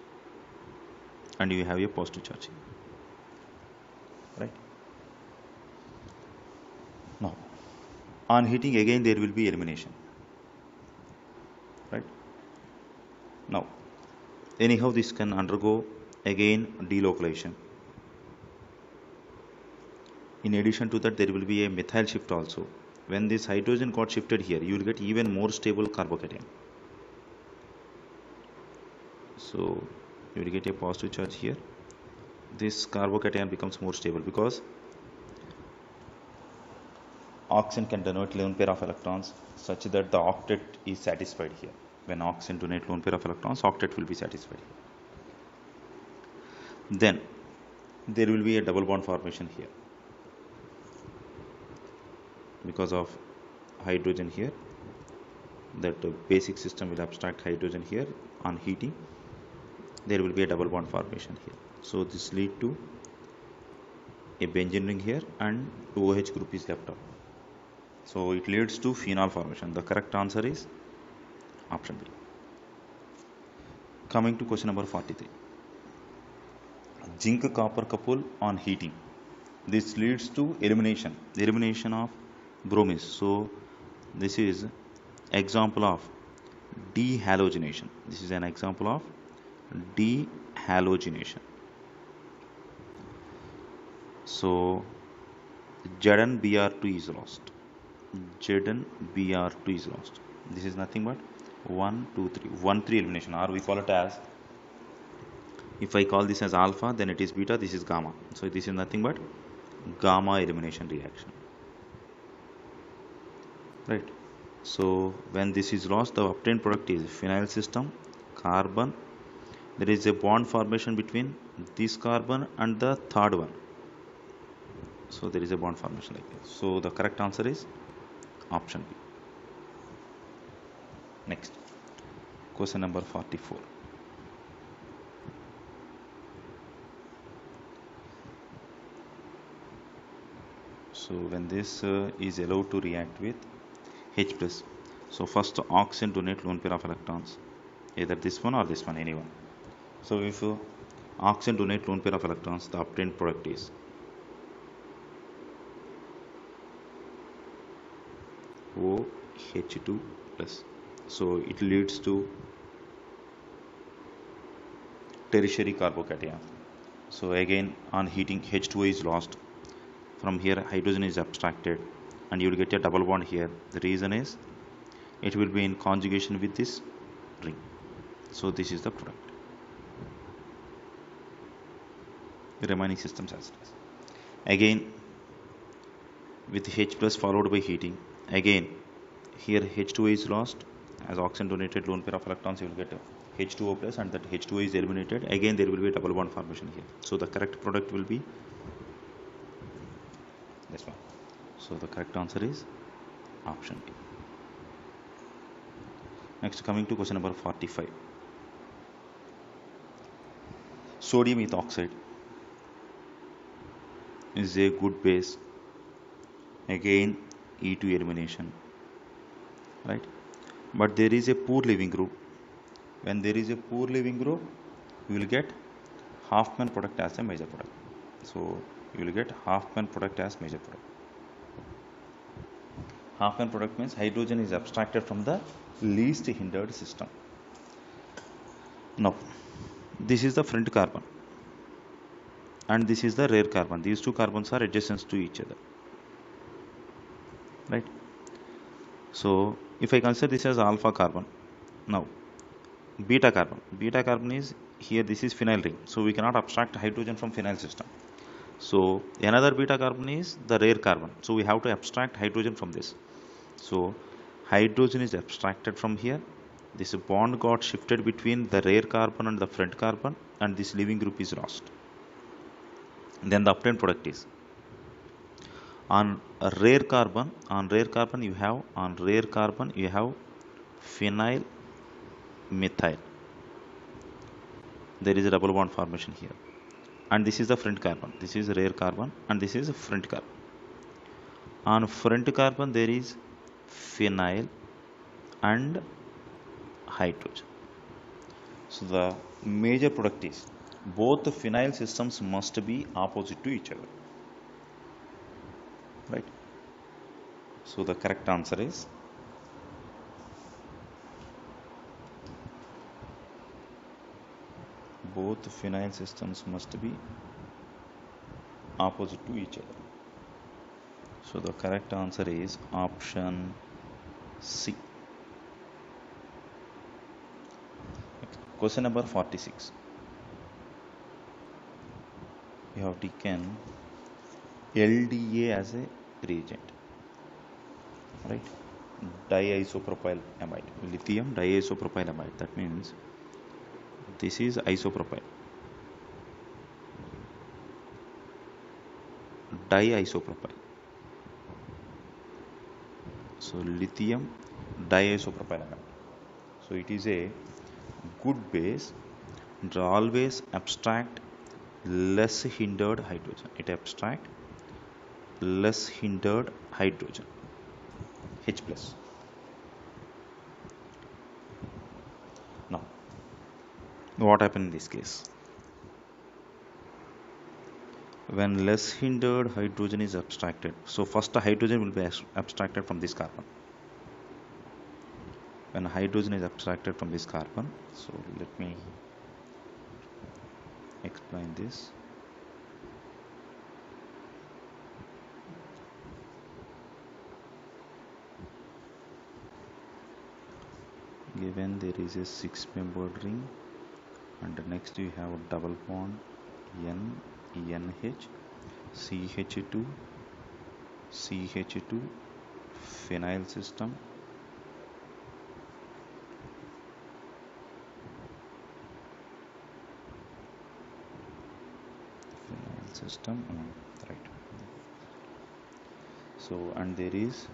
and you have a positive charge here, right? Now on heating again there will be elimination, right? Now anyhow this can undergo again delocalization. In addition to that, there will be a methyl shift also. When this hydrogen got shifted here, you will get even more stable carbocation. So you will get a positive charge here. This carbocation becomes more stable because oxygen can donate lone pair of electrons such that the octet is satisfied here. When oxygen donate lone pair of electrons, octet will be satisfied. Then there will be a double bond formation here because of hydrogen here. That basic system will abstract hydrogen here. On heating there will be a double bond formation here. So this lead to a benzene ring here and 2 OH group is left out. So it leads to phenol formation. The correct answer is option B. Coming to question number 43. Zinc copper couple on heating. This leads to elimination of bromine. So this is example of dehalogenation. This is an example of dehalogenation. So ZnBr2 is lost. ZnBr2 is lost. This is nothing but 1 2 3 1 3 elimination, or we call it as, if I call this as alpha, then it is beta, this is gamma. So this is nothing but gamma elimination reaction, right? So when this is lost, the obtained product is phenyl system, carbon. There is a bond formation between this carbon and the third one. So there is a bond formation like this. So the correct answer is option B. Next, question number 44. So when this is allowed to react with H plus, so first oxygen donate lone pair of electrons, either this one or this one, anyone. So if oxygen donate lone pair of electrons, the obtained product is OH2 plus. So it leads to tertiary carbocation. So again, on heating, H2O is lost. From here, hydrogen is abstracted, and you will get a double bond here. The reason is it will be in conjugation with this ring. So this is the product. The remaining systems as it is. Again, with H plus followed by heating, again here H2O is lost. As oxygen donated lone pair of electrons, you will get H2O plus, and that H2O is eliminated. Again there will be a double bond formation here. So the correct product will be this one. So the correct answer is option B. Next, coming to question number 45. Sodium ethoxide is a good base. Again E2 elimination, right? But there is a poor leaving group. When there is a poor leaving group, you will get Hoffman product as a major product. So you will get Hoffman product as major product. Hoffman product means hydrogen is abstracted from the least hindered system. Now this is the front carbon and this is the rear carbon. These two carbons are adjacent to each other, right? So if I consider this as alpha carbon, now beta carbon is here, this is phenyl ring, so we cannot abstract hydrogen from phenyl system. So another beta carbon is the rear carbon, so we have to abstract hydrogen from this. So hydrogen is abstracted from here. This bond got shifted between the rear carbon and the front carbon, and this leaving group is lost. Then the obtained product is on a rear carbon. On rear carbon you have phenyl methyl. There is a double bond formation here, and this is the front carbon. This is rear carbon and this is front carbon. On front carbon there is phenyl and hydrogen. So the major product is, both the phenyl systems must be opposite to each other, right? So the correct answer is both phenyl systems must be opposite to each other. So the correct answer is option C. Question number 46. We have taken LDA as a reagent, right? Diisopropyl amide, lithium diisopropyl amide. That means this is isopropyl, diisopropyl. So lithium diisopropyl amide. So it is a good base. It always abstract less hindered hydrogen. It abstract less hindered hydrogen, H plus. Now what happened in this case? When less hindered hydrogen is abstracted, so first the hydrogen will be abstracted from this carbon. When hydrogen is abstracted from this carbon, so let me explain this. given there is a 6-membered ring, and next you have a double bond NH CH2 CH2 phenyl system, right. So, and there is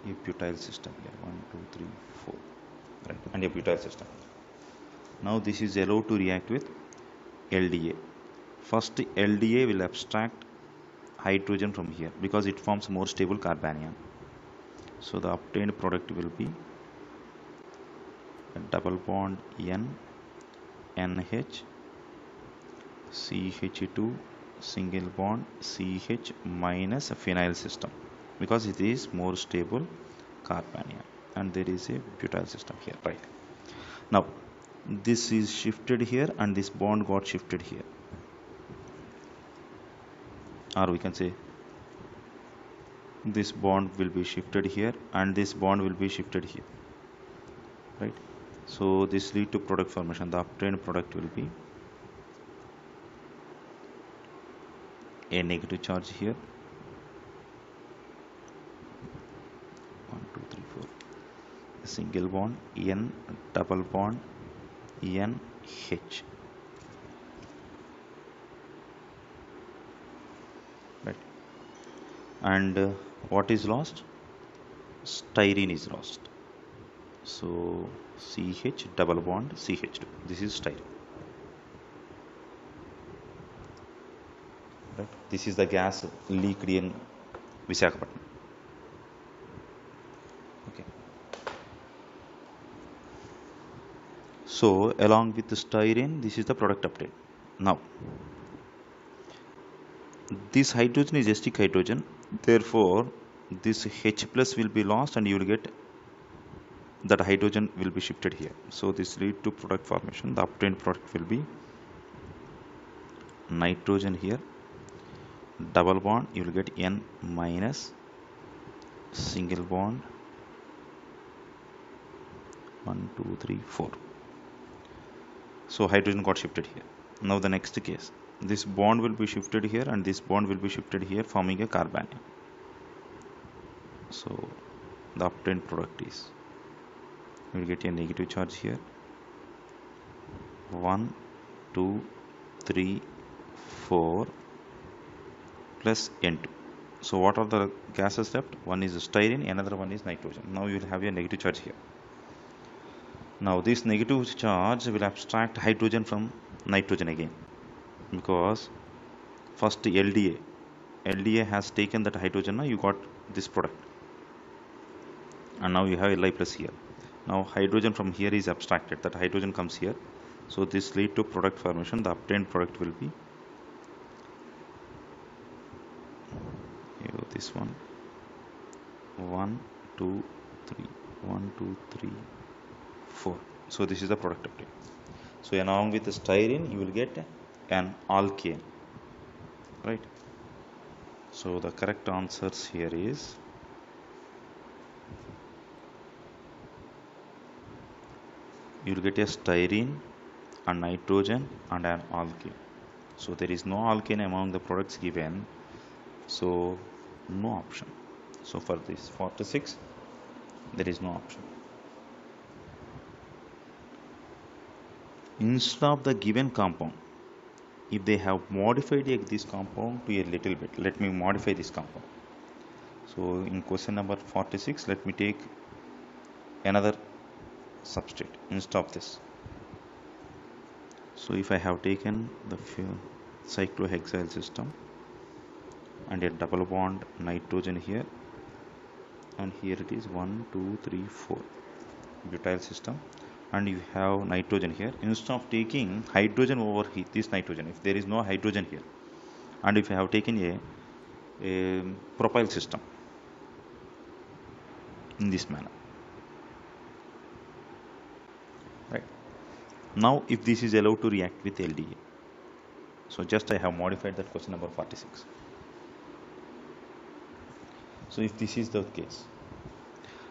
a butyl system here, 1 2 3 4, right, and a butyl system. Now this is allowed to react with LDA. First LDA will abstract hydrogen from here because it forms more stable carbanion. So the obtained product will be a double bond NH CH2 single bond CH minus a phenyl system because it is more stable carbanion, and there is a butyl system here, right. Now this is shifted here and this bond got shifted here, or we can say this bond will be shifted here and this bond will be shifted here, right. So this lead to product formation. The obtained product will be a negative charge here, 1 2 3 4, a single bond N, double bond NH, right. And what is lost? Styrene is lost. So CH double bond CH2, this is styrene, right. This is the gas leaked in Visakhapatnam. Okay. So along with the styrene, this is the product obtained. Now this hydrogen is acidic hydrogen, therefore this H plus will be lost and you will get that hydrogen will be shifted here. So this lead to product formation. The obtained product will be nitrogen here, double bond, you will get N minus, single bond 1 2 3 4. So hydrogen got shifted here. Now the next case, this bond will be shifted here and this bond will be shifted here, forming a carbanion. So the obtained product is, you will get a negative charge here, 1 2 3 4 plus N2. So what are the gases left? One is styrene, another one is nitrogen. Now you will have a negative charge here. Now this negative charge will abstract hydrogen from nitrogen again, because first LDA has taken that hydrogen. Now you got this product, and now you have Li plus here. Now hydrogen from here is abstracted, that hydrogen comes here. So this lead to product formation. The obtained product will be this one, 1 2 3 1 2 3 4. So this is the product obtained. So along with the styrene you will get an alkane, right. So the correct answers here is you will get a styrene, a nitrogen and an alkane. So there is no alkane among the products given, so no option. So for this 46 there is no option. Instead of the given compound, if they have modified this compound to a little bit, let me modify this compound. So in question number 46, let me take another substrate instead of this. So if I have taken the cyclohexyl system and a double bond nitrogen here, and here it is 1 2 3 4 butyl system, and you have nitrogen here. Instead of taking hydrogen over here, this nitrogen, if there is no hydrogen here, and if I have taken a propyl system in this manner, right. Now if this is allowed to react with LDA, so just I have modified that question number 46. So if this is the case,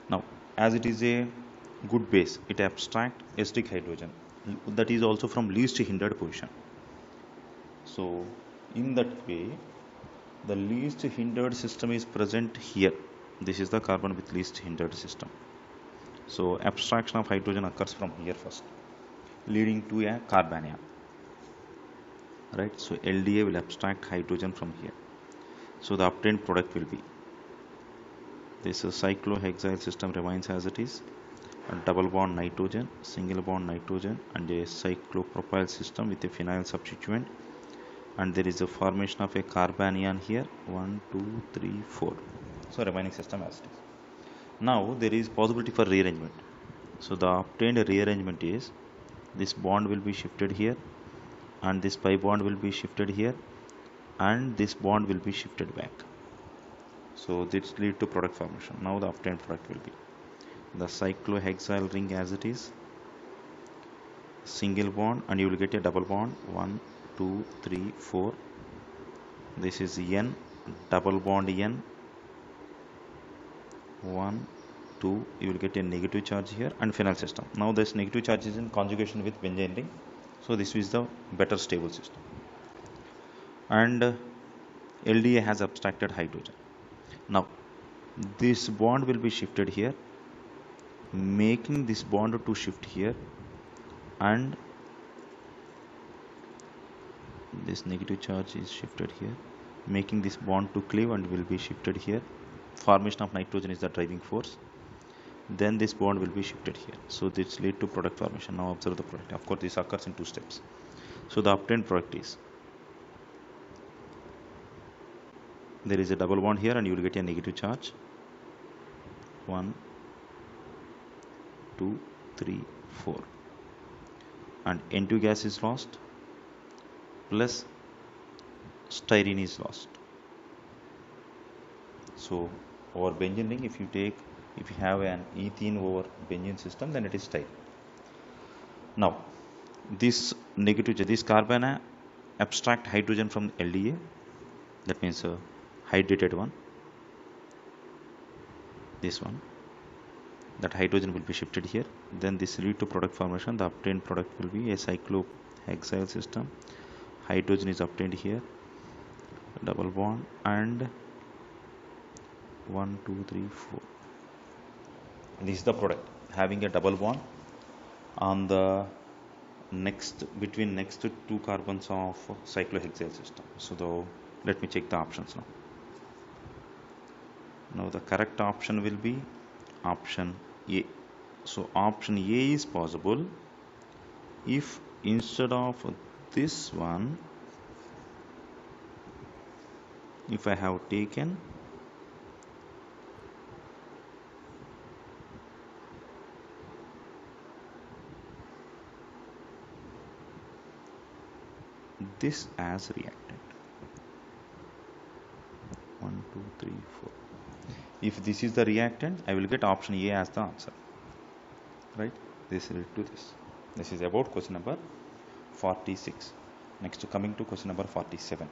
now as it is a good base, it abstract acidic hydrogen, that is also from least hindered position. So in that way, the least hindered system is present here. This is the carbon with least hindered system. So abstraction of hydrogen occurs from here first, leading to a carbanion. Right? So LDA will abstract hydrogen from here. So the obtained product will be this cyclohexyl system remains as it is, a double bond nitrogen, single bond nitrogen, and a cyclopropyl system with a phenyl substituent, and there is a formation of a carbanion here, 1 2 3 4. So remaining system as it is. Now there is possibility for rearrangement. So the obtained rearrangement is this bond will be shifted here, and this pi bond will be shifted here, and this bond will be shifted back. So this lead to product formation. Now the obtained product will be the cyclohexyl ring as it is, single bond, and you will get a double bond, 1 2 3 4. This is N, double bond N, 1 2. You will get a negative charge here, and phenyl system. Now this negative charge is in conjugation with benzene ring, so this is the better stable system. And LDA has abstracted hydrogen. Now this bond will be shifted here, making this bond to shift here, and this negative charge is shifted here, making this bond to cleave and will be shifted here. Formation of nitrogen is the driving force. Then this bond will be shifted here. So this lead to product formation. Now observe the product. Of course, this occurs in 2 steps. So the obtained product is there is a double bond here, and you will get a negative charge, 1 2 3 4, and N2 gas is lost, plus styrene is lost. So over benzene ring, if you have an ethene over benzene system, then it is styrene. Now this carbon abstract hydrogen from LDA, that means hydrated one, this one, that hydrogen will be shifted here. Then this lead to product formation. The obtained product will be a cyclohexyl system. Hydrogen is obtained here, double bond, and 1 2 3 4. This is the product, having a double bond on the between next 2 carbons of cyclohexyl system. So let me check the options now. Now the correct option will be option A. So option A is possible if instead of this one, if I have taken this as reactant, 1 2 3 4. If this is the reactant, I will get option A as the answer. Right? This lead to this. This is about question number 46. Next, coming to question number 47.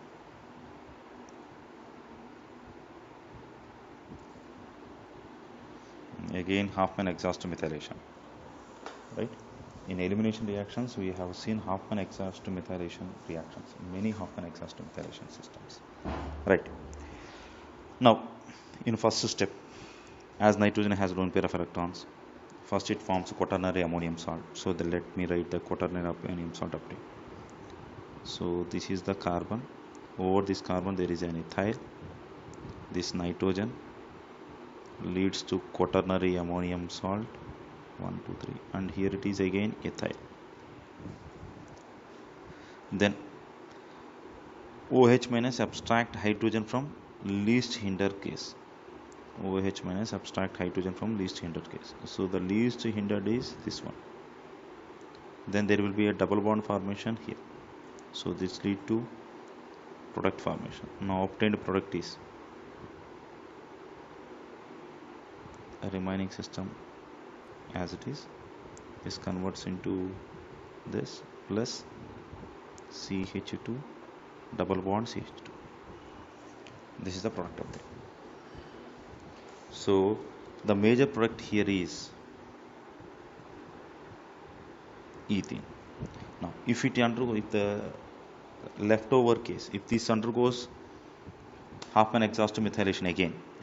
Again, Hofmann exhaust methylation. Right? In elimination reactions, we have seen Hofmann exhaust methylation reactions, many Hofmann exhaust methylation systems. Right? Now, in first step, as nitrogen has lone pair of electrons, first it forms quaternary ammonium salt. So let me write the quaternary ammonium salt update. So this is the carbon. Over this carbon there is an ethyl. This nitrogen leads to quaternary ammonium salt, 1 2 3, and here it is again ethyl. Then OH minus abstract hydrogen from least hindered case. OH minus abstract hydrogen from least hindered case. So the least hindered is this one. Then there will be a double bond formation here. So this lead to product formation. Now obtained product is a remaining system as it is. This converts into this plus CH2 double bond CH2. This is the product of that. So the major product here is ethene. Now if the leftover case, if this undergoes half an exhaust methylation,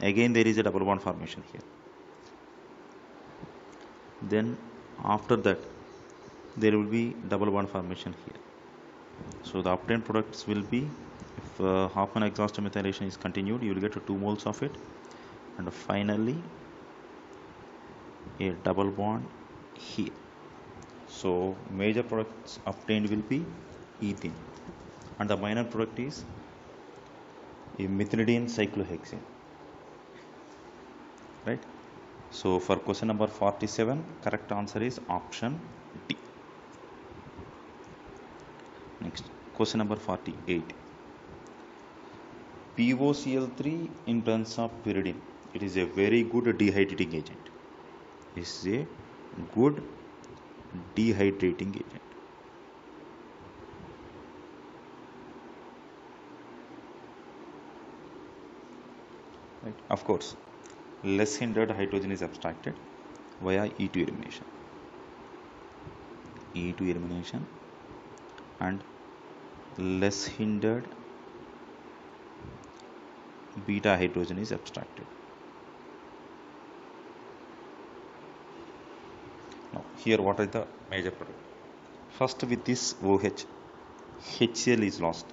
again there is a double bond formation here. Then after that there will be double bond formation here. So the obtained products will be, if half an exhaust methylation is continued, you will get 2 moles of it, and finally a double bond here. So major products obtained will be ethene, and the minor product is a methionine cyclohexane, right? So for question number 47, correct answer is option D. Next, question number 48. POCl3 in presence of pyridine, it is a very good dehydrating agent. This is a good dehydrating agent. Right? Of course, less hindered hydrogen is abstracted via E2 elimination. E2 elimination, and less hindered beta hydrogen is abstracted. Now here what are the major product? First, with this OH, HCl is lost,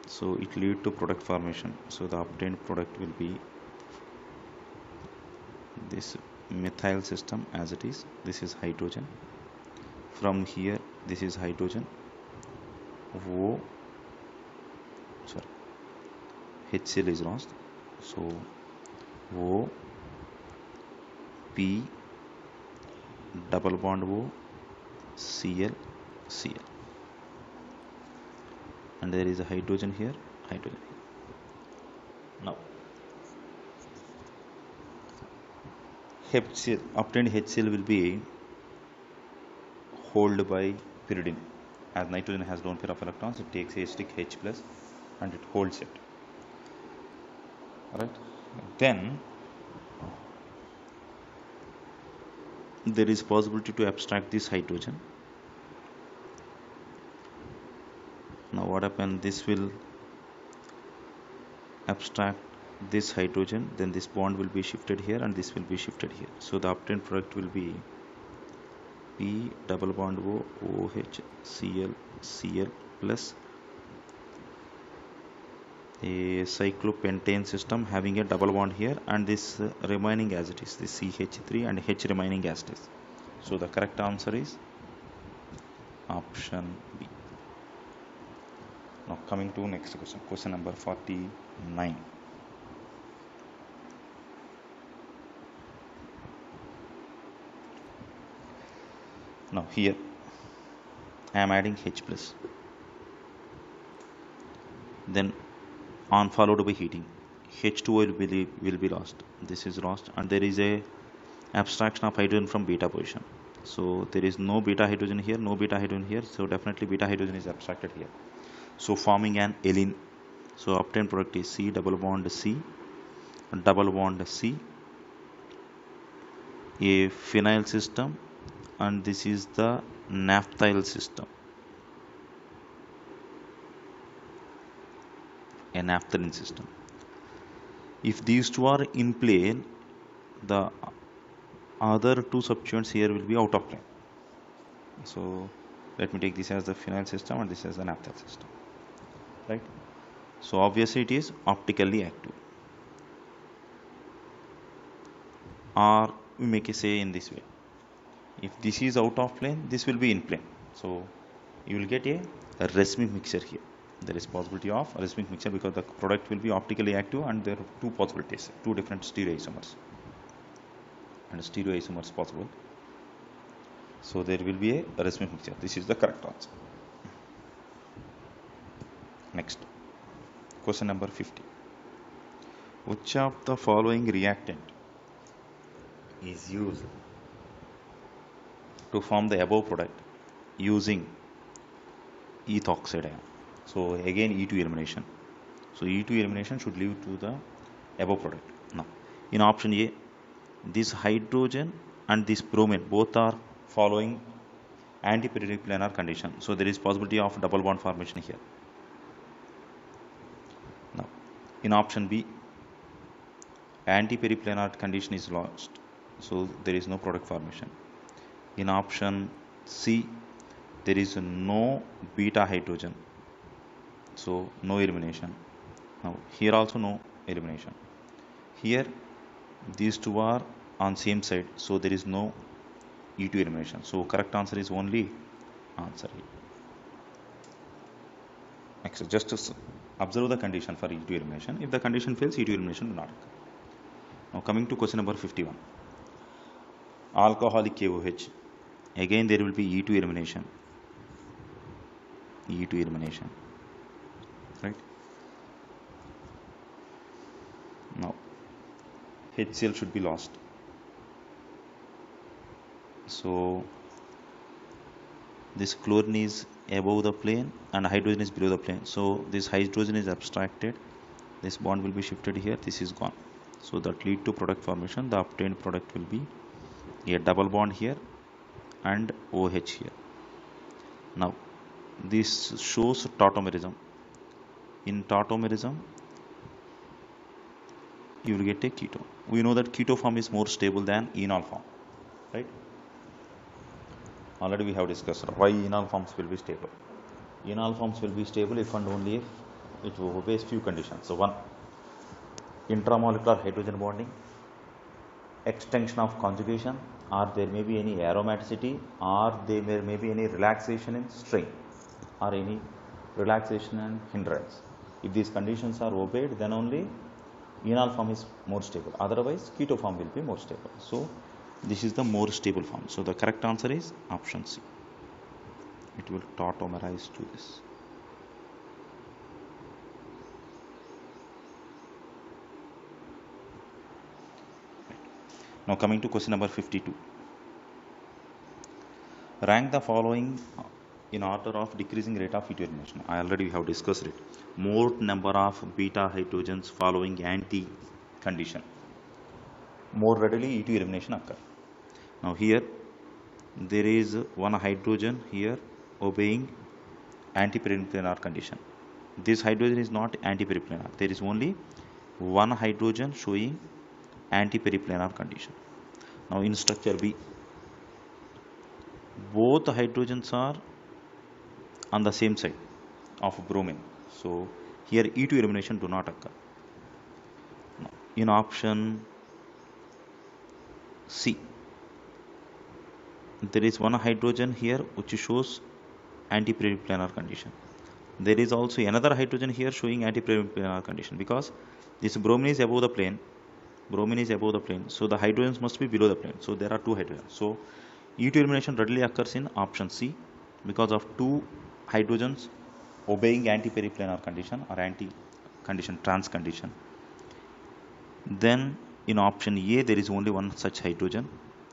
so it lead to product formation. So the obtained product will be this methyl system as it is. This is hydrogen. From here this is hydrogen. HCl is lost, so O, P, double bond O, Cl, Cl, and there is a hydrogen here, hydrogen here. Now HCl, obtained HCl will be held by pyridine. As nitrogen has lone pair of electrons, it takes a stick H plus and it holds it. Right? Then there is possibility to abstract this hydrogen. Now what happens? This will abstract this hydrogen, then this bond will be shifted here and this will be shifted here. So the obtained product will be P double bond O, OH, Cl, Cl plus a cyclopentane system having a double bond here, and this remaining as it is, this CH3 and H remaining as it is. So the correct answer is option B. Now coming to next question, question number 49. Now here I am adding H plus, then on followed by heating, H2O will be lost. This is lost, and there is a abstraction of hydrogen from beta position. So there is no beta hydrogen here, no beta hydrogen here, so definitely beta hydrogen is abstracted here, so forming an alene. So obtained product is C double bond C, double bond C, a phenyl system, and this is the naphthyl system, a naphthalene system. If these two are in plane, the other two substituents here will be out of plane. So let me take this as the phenyl system and this as the naphthyl system, right? So obviously it is optically active, or we make it say in this way, if this is out of plane, this will be in plane, so you will get a racemic mixture here. There is possibility of a racemic mixture because the product will be optically active, and there are two possibilities, two different stereoisomers, and stereoisomers possible. So there will be a racemic mixture. This is the correct answer. Next, question number 50. Which of the following reactant is used to form the above product using ethoxide ion? So again E2 elimination. So E2 elimination should lead to the above product. Now In option A, this hydrogen and this bromine both are following anti-periplanar condition, so there is possibility of double bond formation here. Now, in option B, anti-periplanar condition is lost, so there is no product formation. In option C, there is no beta hydrogen, so no elimination. Now here also no elimination. Here these two are on same side, so there is no E2 elimination. So correct answer is only answer A. Next, just to observe the condition for E2 elimination. If the condition fails, E2 elimination will not occur. Now coming to question number 51. Alcoholic KOH. Again there will be E2 elimination. E2 elimination. Right? Now HCl should be lost. So this chlorine is above the plane and hydrogen is below the plane. So this hydrogen is abstracted. This bond will be shifted here. This is gone. So that lead to product formation. The obtained product will be a double bond here and OH here. Now this shows tautomerism. In tautomerism, you will get a ketone. We know that keto form is more stable than enol form, right? Already we have discussed why enol forms will be stable. Enol forms will be stable if and only if it obeys few conditions. So one, intramolecular hydrogen bonding, extension of conjugation, or there may be any aromaticity, or there may be any relaxation in strain, or any relaxation and hindrance. If these conditions are obeyed, then only enol form is more stable. Otherwise, keto form will be more stable. So this is the more stable form. So the correct answer is option C. It will tautomerize to this. Now coming to question number 52. Rank the following in order of decreasing rate of E2 elimination. I already have discussed it. More number of beta hydrogens following anti condition, more readily E2 elimination occur. Now here there is one hydrogen here obeying anti-periplanar condition. This hydrogen is not anti-periplanar. There is only one hydrogen showing anti-periplanar condition. Now in structure B, both hydrogens are on the same side of bromine. So here E2 elimination do not occur. In option C, there is one hydrogen here which shows anti-periplanar condition. There is also another hydrogen here showing anti-periplanar condition, because this bromine is above the plane. Bromine is above the plane, so the hydrogens must be below the plane. So there are two hydrogens. So E2 elimination readily occurs in option C because of two hydrogens obeying anti-periplanar condition or anti-condition trans condition. Then in option A there is only one such hydrogen.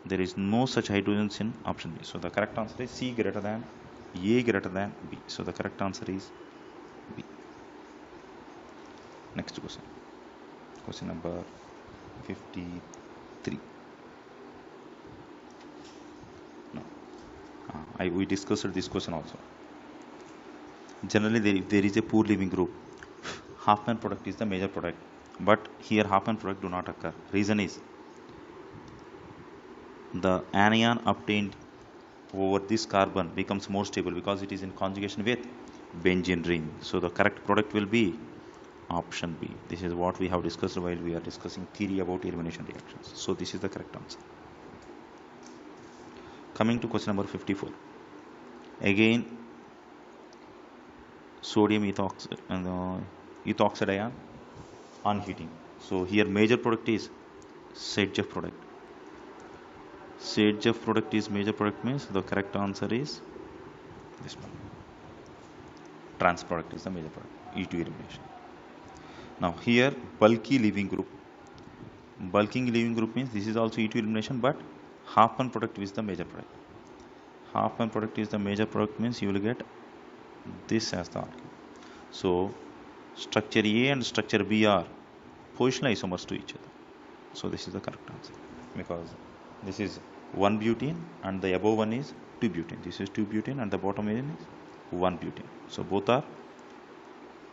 There is no such hydrogens in option B. So the correct answer is C greater than A greater than B. So the correct answer is B. Next question. Question number 53. No. We discussed this question also. Generally, if there is a poor leaving group, Hoffman product is the major product. But here Hoffman product do not occur. Reason is the anion obtained over this carbon becomes more stable because it is in conjugation with benzene ring. So the correct product will be option B. This is what we have discussed while we are discussing theory about elimination reactions. So this is the correct answer. Coming to question number 54. Again, sodium ethoxide and ethoxide ion on heating. So here major product is Sedgef product. Sedgef product is major product, means the correct answer is this one. Trans product is the major product, E2 elimination. Now here bulky leaving group. Bulking leaving group means this is also E2 elimination, but Hoffman product is the major product. Hoffman product is the major product means you will get this as the argument. So structure A and structure B are positional isomers to each other. So this is the correct answer, because this is one butane and the above one is 2 butane. This is 2 butane and the bottom one is 1 butane. So both are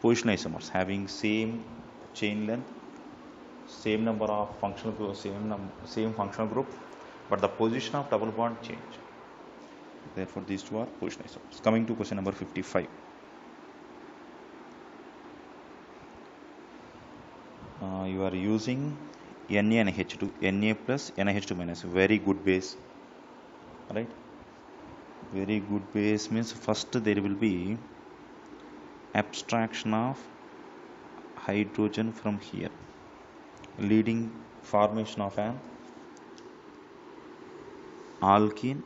position isomers having same chain length, same number of functional group, same functional group, but the position of double bond change. Therefore these two are position isomers. Coming to question number 55. You are using NaNH2, Na plus NiH2 minus, very good base, right? Very good base means first there will be abstraction of hydrogen from here, leading formation of an alkene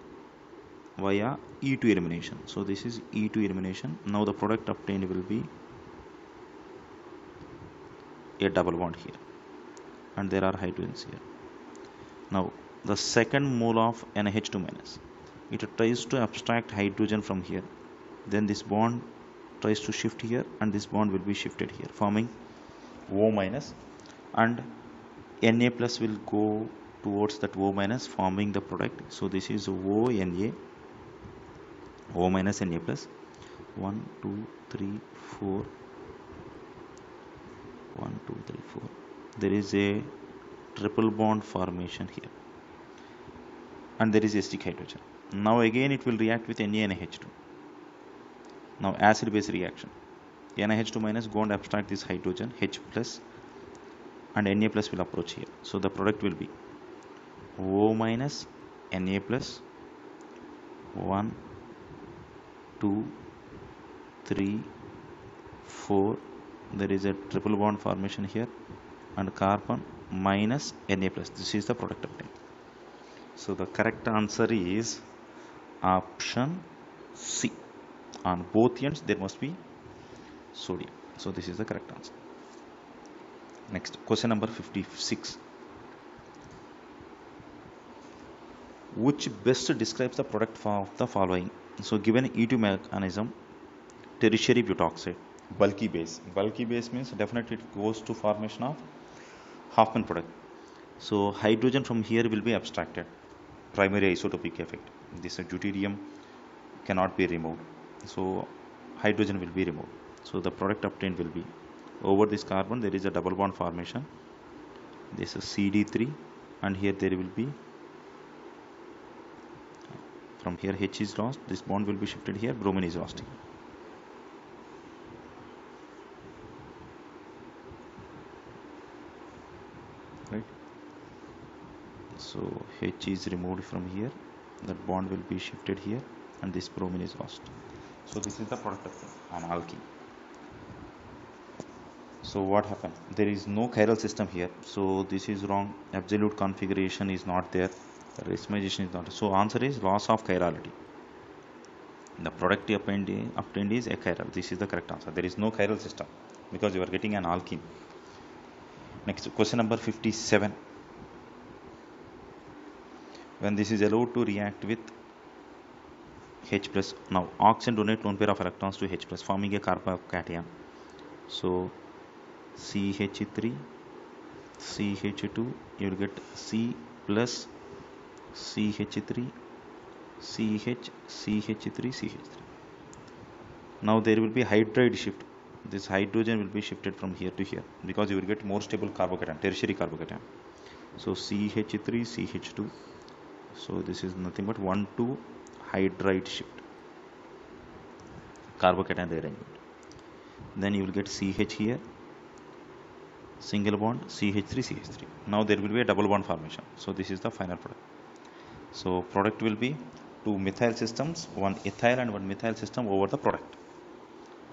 via E2 elimination. So this is E2 elimination. Now the product obtained will be a double bond here, and there are hydrogens here. Now the second mole of NH2 minus, it tries to abstract hydrogen from here, then this bond tries to shift here and this bond will be shifted here, forming O minus, and Na plus will go towards that O minus, forming the product. So this is O Na, O minus Na plus, 1 2 3 4, 1 2 3 4. There is a triple bond formation here, and there is acidic hydrogen. Now again it will react with NaNH2. Now acid base reaction, NiH2 minus go and abstract this hydrogen, H plus, and Na plus will approach here. So the product will be O minus Na plus, 1 2 3 4. There is a triple bond formation here, and carbon minus Na plus. This is the product obtained. So the correct answer is option C. On both ends there must be sodium. So this is the correct answer. Next, question number 56. Which best describes the product of the following? So given E2 mechanism, tertiary butoxide, bulky base. Bulky base means definitely it goes to formation of Hoffman product. So hydrogen from here will be abstracted, primary isotopic effect. This deuterium cannot be removed, so hydrogen will be removed. So the product obtained will be, over this carbon there is a double bond formation. This is CD3, and here there will be, from here H is lost, this bond will be shifted here, bromine is lost here. Right? So H is removed from here, that bond will be shifted here, and this bromine is lost. So this is the product of an alkene. So what happened? There is no chiral system here, so this is wrong. Absolute configuration is not there. Racemization is not. So answer is loss of chirality. The product obtained is achiral. This is the correct answer. There is no chiral system because you are getting an alkene. Next, question number 57. When this is allowed to react with H plus, now oxygen donate lone pair of electrons to H plus, forming a carbocation. So CH3, CH2, you will get C plus CH3, CH, CH3, CH3. Now there will be hydride shift. This hydrogen will be shifted from here to here because you will get more stable carbocation, tertiary carbocation. So CH3, CH2. So this is nothing but 1,2 hydride shift, carbocation rearrangement. Then you will get CH here, single bond, CH3, CH3. Now there will be a double bond formation. So this is the final product. So product will be two methyl systems, one ethyl and one methyl system over the product.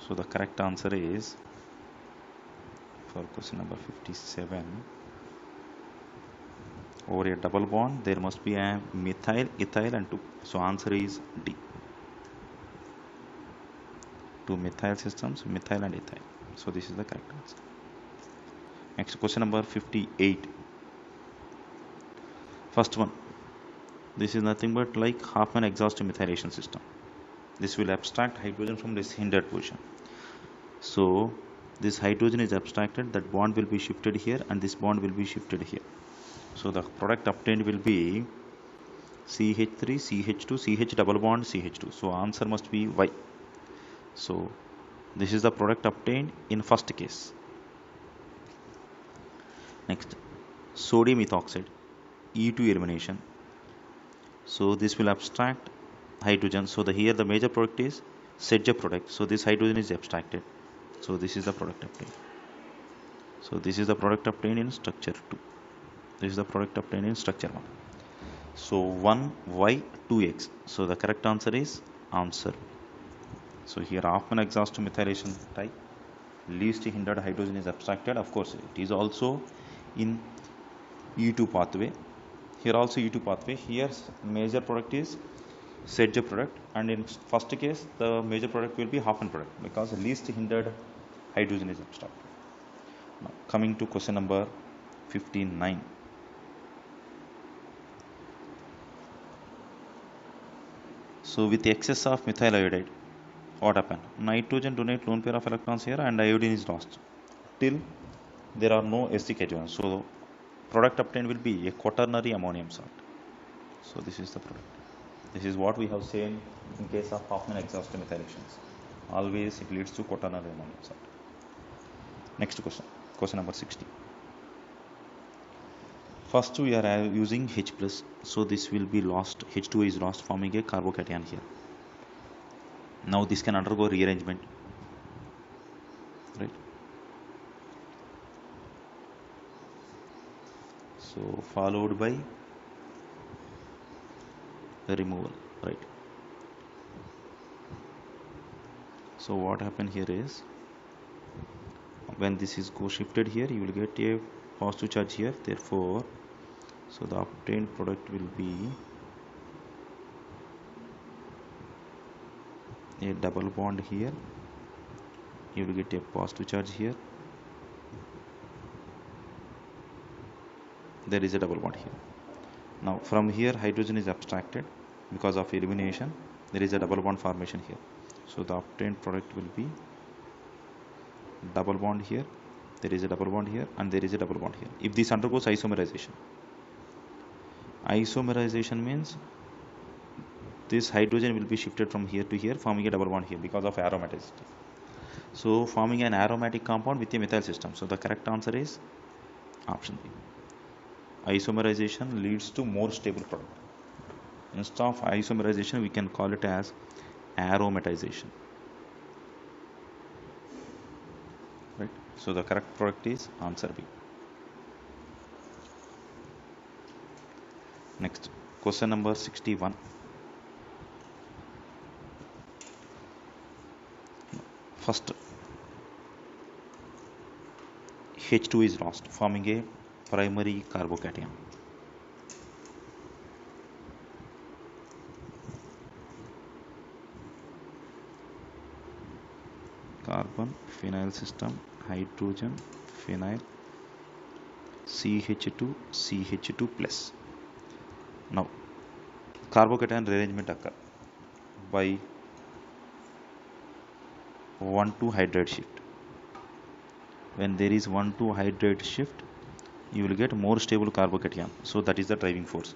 So the correct answer is, for question number 57, over a double bond there must be a methyl, ethyl and 2. So answer is D. Two methyl systems, methyl and ethyl. So this is the correct answer. Next, question number 58. First one, this is nothing but like Hoffman exhaustive methylation system. This will abstract hydrogen from this hindered position. So this hydrogen is abstracted, that bond will be shifted here and this bond will be shifted here. So the product obtained will be CH3, CH2, CH double bond, CH2. So answer must be Y. So this is the product obtained in first case. Next, sodium ethoxide, E2 elimination. So this will abstract hydrogen. So here the major product is Sedgwick product. So this hydrogen is abstracted. So this is the product obtained. So this is the product obtained in structure 2. This is the product obtained in structure 1. So 1Y 2X. So the correct answer is answer. So here Hoffman exhaust methylation type, least hindered hydrogen is abstracted. Of course it is also in E2 pathway. Here also E2 pathway. Here major product is Sedgwick product, and in first case the major product will be Hoffman product because the least hindered hydrogen is abstracted. Now coming to question number 59. So with the excess of methyl iodide, what happened? Nitrogen donate lone pair of electrons here and iodine is lost till there are no acidic adjuvants. So product obtained will be a quaternary ammonium salt. So this is the product. This is what we have seen in case of Hoffman exhaust methylations. Always it leads to quaternary ammonium salt. Next question number 60. First we are using H+, so this will be lost, H2 is lost, forming a carbocation here. Now this can undergo rearrangement, right? So followed by the removal, right? So what happened here is, when this is shifted here, you will get a positive charge here, therefore so the obtained product will be a double bond here, you will get a positive charge here, there is a double bond here. Now from here hydrogen is abstracted because of elimination, there is a double bond formation here. So the obtained product will be double bond here, there is a double bond here, and there is a double bond here. If this undergoes isomerization means this hydrogen will be shifted from here to here, forming a double bond here because of aromaticity. So forming an aromatic compound with a methyl system. So the correct answer is option B. Isomerization leads to more stable product. Instead of isomerization, we can call it as aromatization. Right? So the correct product is answer B. Next, question number 61. First, H2 is lost, forming a primary carbocation. Carbon, phenyl system, hydrogen, phenyl, CH2, CH2 plus. Now, carbocation rearrangement occur by 1,2 hydride shift. When there is 1,2 hydride shift, you will get more stable carbocation. So that is the driving force.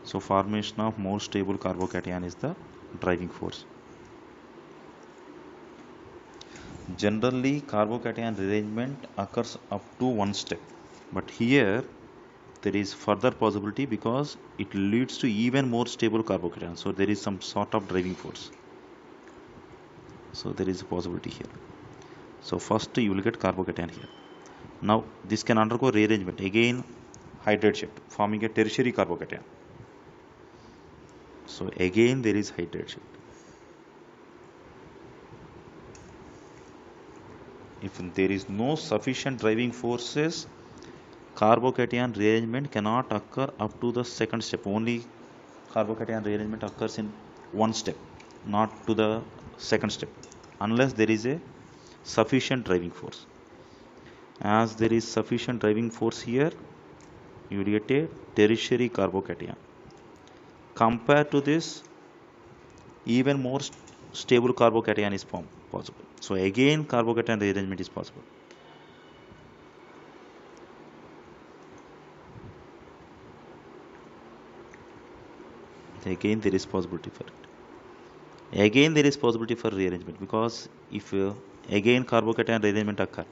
So formation of more stable carbocation is the driving force. Generally, carbocation rearrangement occurs up to one step, but here there is further possibility because it leads to even more stable carbocation. So there is some sort of driving force. So there is a possibility here. So first you will get carbocation here. Now this can undergo rearrangement, again hydride shift, forming a tertiary carbocation. So again there is hydride shift. If there is no sufficient driving forces, carbocation rearrangement cannot occur up to the second step. Only carbocation rearrangement occurs in one step, not to the second step, unless there is a sufficient driving force. As there is sufficient driving force here, you will get a tertiary carbocation. Compared to this, even more stable carbocation is possible. So again carbocation rearrangement is possible. again there is possibility for it. Again there is possibility for rearrangement, because if again carbocation rearrangement occur,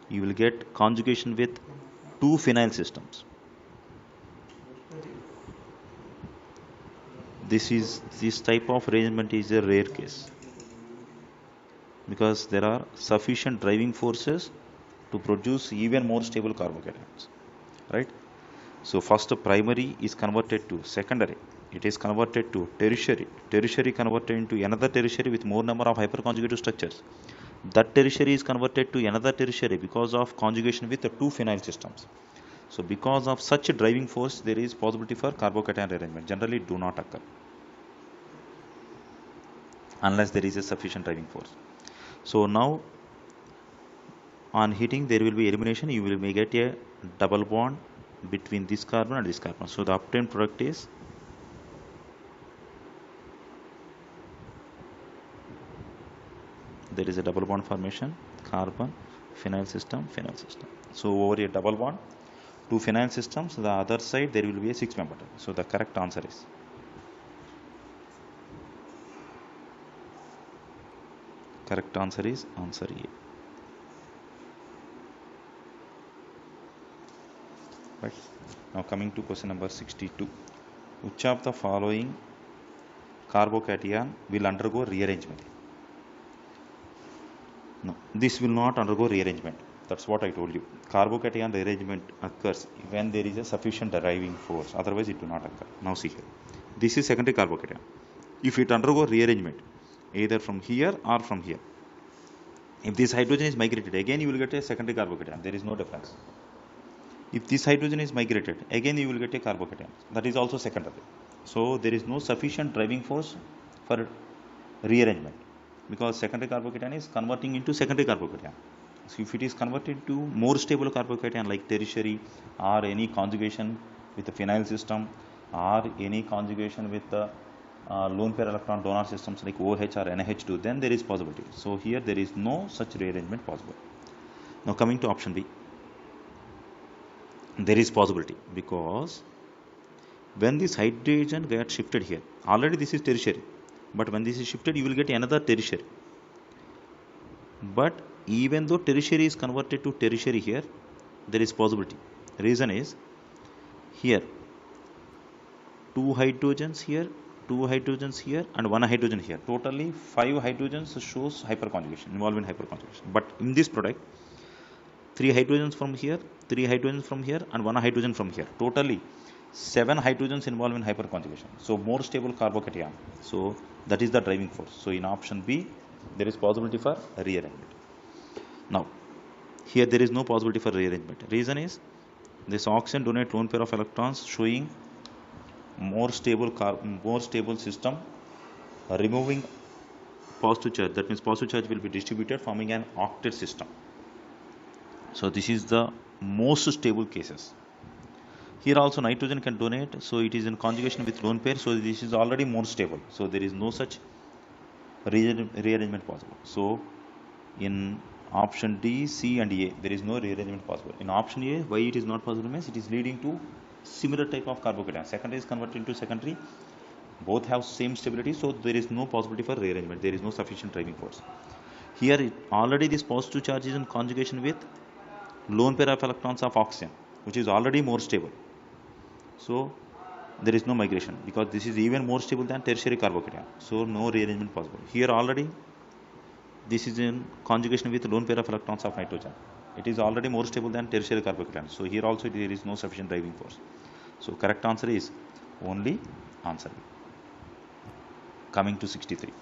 you will get conjugation with two phenyl systems. This type of arrangement is a rare case, because there are sufficient driving forces to produce even more stable carbocations, right? So first primary is converted to secondary, it is converted to tertiary, tertiary converted into another tertiary with more number of hyperconjugated structures. That tertiary is converted to another tertiary because of conjugation with the two phenyl systems. So because of such a driving force, there is possibility for carbocation rearrangement. Generally do not occur unless there is a sufficient driving force. So now on heating there will be elimination, you will may get a double bond between this carbon and this carbon. So the obtained product is there is a double bond formation, carbon, phenyl system, phenyl system. So over a double bond, two phenyl systems, the other side there will be a 6-member. So the correct answer is answer A. Right. Now coming to question number 62. Which of the following carbocation will undergo rearrangement? No, this will not undergo rearrangement. That's what I told you. Carbocation rearrangement occurs when there is a sufficient driving force. Otherwise, it will not occur. Now see here. This is secondary carbocation. If it undergo rearrangement, either from here or from here, if this hydrogen is migrated, again you will get a secondary carbocation. There is no difference. If this hydrogen is migrated, again you will get a carbocation. That is also secondary. So there is no sufficient driving force for rearrangement, because secondary carbocation is converting into secondary carbocation. So if it is converted to more stable carbocation like tertiary, or any conjugation with the phenyl system, or any conjugation with the lone pair electron donor systems like OH or NH2, then there is possibility. So here there is no such rearrangement possible. Now coming to option B, there is possibility, because when this hydrogen gets shifted here, already this is tertiary, but when this is shifted you will get another tertiary. But even though tertiary is converted to tertiary here, there is possibility. Reason is, here two hydrogens here, two hydrogens here, and one hydrogen here. Totally 5 hydrogens shows hyperconjugation, involved in hyperconjugation. But in this product, 3 hydrogens from here, 3 hydrogens from here, and 1 hydrogen from here. Totally 7 hydrogens involved in hyperconjugation. So more stable carbocation. So that is the driving force. So in option B, there is possibility for rearrangement. Now here there is no possibility for rearrangement. Reason is, this oxygen donate lone pair of electrons showing more stable system, removing positive charge. That means positive charge will be distributed, forming an octet system. So this is the most stable cases. Here also nitrogen can donate, so it is in conjugation with lone pair, so this is already more stable. So there is no such rearrangement possible. So in option D, C and A, there is no rearrangement possible. In option A, why it is not possible means it is leading to similar type of carbocation. Secondary is converted into secondary, both have same stability, so there is no possibility for rearrangement. There is no sufficient driving force. Here already this positive charge is in conjugation with lone pair of electrons of oxygen, which is already more stable. So there is no migration, because this is even more stable than tertiary carbocation. So no rearrangement possible. Here already this is in conjugation with lone pair of electrons of nitrogen. It is already more stable than tertiary carbocation. So here also there is no sufficient driving force. So correct answer is only answer B. Coming to 63.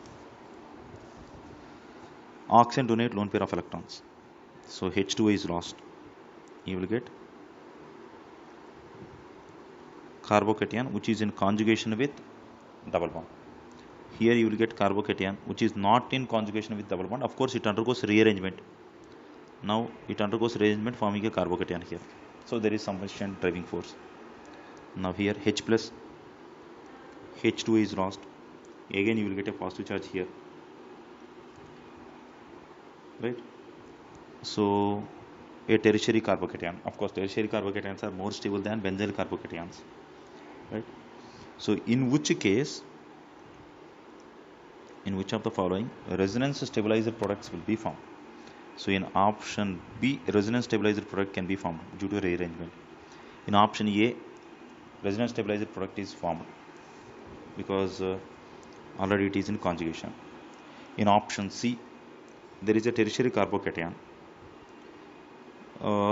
Oxygen donate lone pair of electrons. So H2 is lost. You will get carbocation which is in conjugation with double bond. Here you will get carbocation which is not in conjugation with double bond. Of course it undergoes rearrangement. Now it undergoes rearrangement, forming a carbocation here. So there is sufficient driving force. Now here H plus, H2 is lost. Again you will get a positive charge here. Right? So a tertiary carbocation. Of course tertiary carbocations are more stable than benzyl carbocations. Right? So in which case, in which of the following resonance stabilizer products will be formed? So in option B, resonance stabilizer product can be formed due to rearrangement. In option A, resonance stabilizer product is formed because already it is in conjugation. In option C, there is a tertiary carbocation.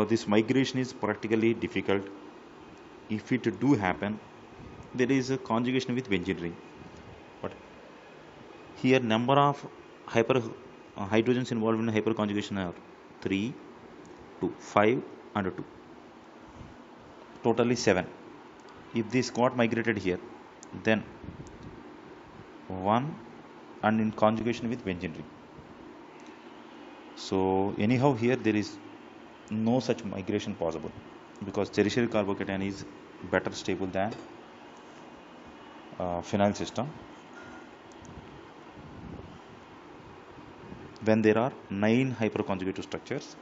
This migration is practically difficult. If it do happen, there is a conjugation with benzene ring. But here number of hydrogens involved in hyperconjugation are 3, 2, 5 and 2. Totally 7. If this got migrated here, then 1 and in conjugation with benzene ring. So anyhow here there is no such migration possible because tertiary carbocation is better stable than phenyl system. When there are 9 hyperconjugative structures,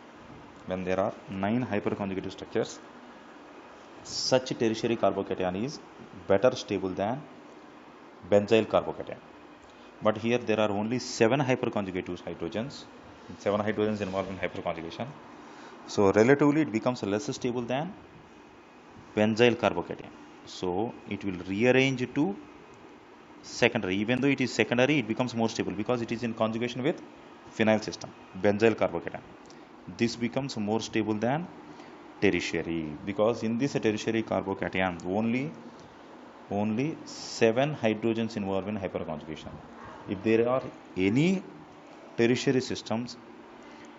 such tertiary carbocation is better stable than benzyl carbocation. But here there are only 7 hyperconjugative hydrogens, 7 hydrogens involved in hyperconjugation. So relatively it becomes less stable than benzyl carbocation. So it will rearrange to secondary. Even though it is secondary, it becomes more stable because it is in conjugation with phenyl system, benzyl carbocation. This becomes more stable than tertiary because in this tertiary carbocation only 7 hydrogens involved in hyperconjugation. If there are any tertiary systems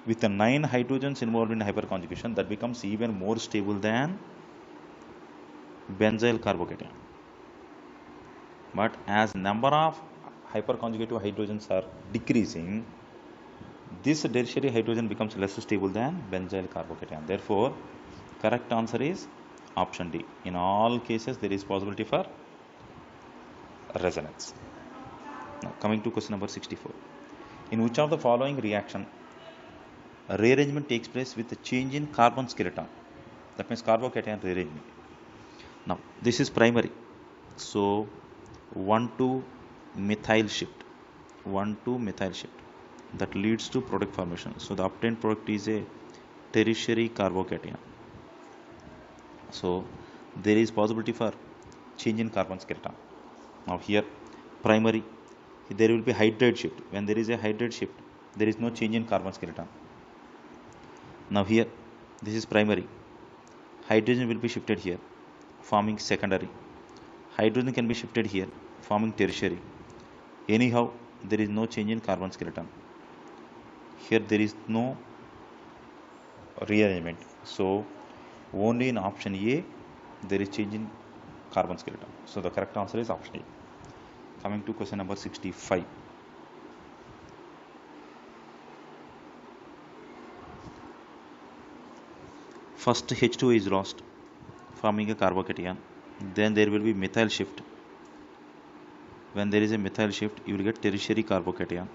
with the 9 hydrogens involved in hyperconjugation, that becomes even more stable than benzyl carbocation. But as number of hyperconjugative hydrogens are decreasing, this tertiary hydrogen becomes less stable than benzyl carbocation. Therefore, correct answer is option D. In all cases, there is possibility for resonance. Now, coming to question number 64. In which of the following reaction a rearrangement takes place with a change in carbon skeleton? That means carbocation rearrangement. Now, this is primary. So, 1,2 methyl shift. 1,2 methyl shift. That leads to product formation. So, the obtained product is a tertiary carbocation. So, there is possibility for change in carbon skeleton. Now, here primary, there will be hydride shift. When there is a hydride shift, there is no change in carbon skeleton. Now, here this is primary. Hydrogen will be shifted here, forming secondary. Hydrogen can be shifted here, forming tertiary. Anyhow, there is no change in carbon skeleton. Here there is no rearrangement. So, only in option A there is change in carbon skeleton. So, the correct answer is option A. Coming to question number 65. First H2O is lost, forming a carbocation. Then there will be methyl shift. When there is a methyl shift, you will get tertiary carbocation.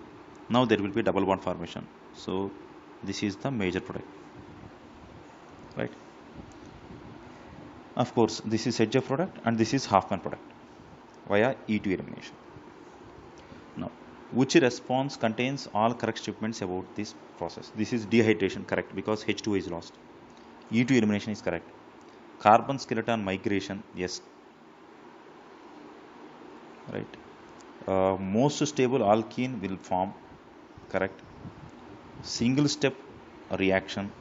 Now there will be double bond formation. So this is the major product, right? Of course, this is Hedgehoff product and this is Hoffman product via E2 elimination. Now, which response contains all correct statements about this process? This is dehydration, correct, because H2O is lost. E2 elimination is correct. Carbon skeleton migration, yes, right. Most stable alkene will form, correct. Single step reaction,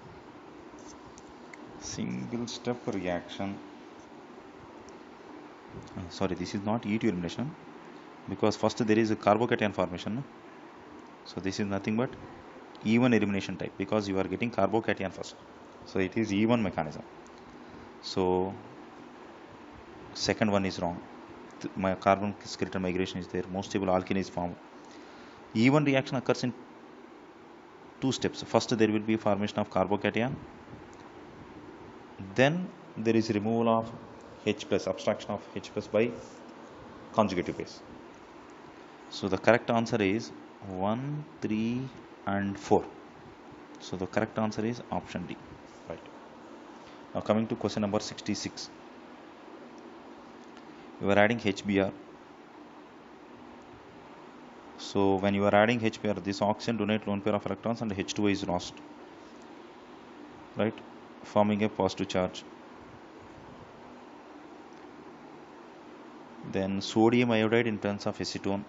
sorry, this is not E2 elimination because first there is a carbocation formation. So this is nothing but E1 elimination type because you are getting carbocation first. So it is E1 mechanism. So second one is wrong. My carbon skeleton migration is there. Most stable alkene is formed. E1 reaction occurs in 2 steps. First there will be formation of carbocation. Then there is removal of H plus, subtraction of H plus by conjugative base. So the correct answer is 1, 3 and 4. So the correct answer is option D. Right. Now coming to question number 66. you are adding HBr. So when you are adding HBr, this oxygen donate lone pair of electrons and H2O is lost, right, forming a positive charge. Then sodium iodide in presence of acetone.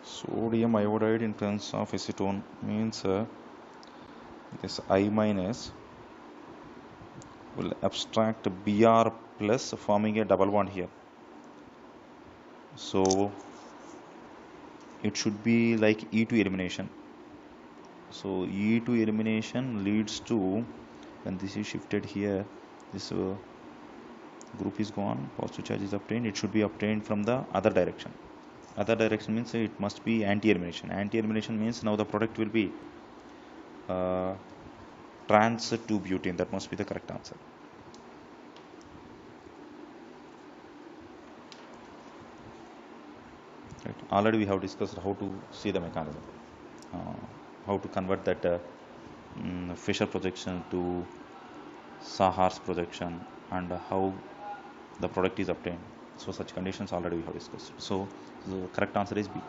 Sodium iodide in presence of acetone means this I minus will abstract Br plus, forming a double bond here. So it should be like E2 elimination. So E2 elimination leads to, when this is shifted here, this group is gone, positive charge is obtained. It should be obtained from the other direction. Other direction means it must be anti-elimination. Anti-elimination means now the product will be trans to butane. That must be the correct answer. Right. Already we have discussed how to see the mechanism, how to convert that Fisher projection to Sahar's projection, and how the product is obtained. So such conditions already we have discussed. So the correct answer is B.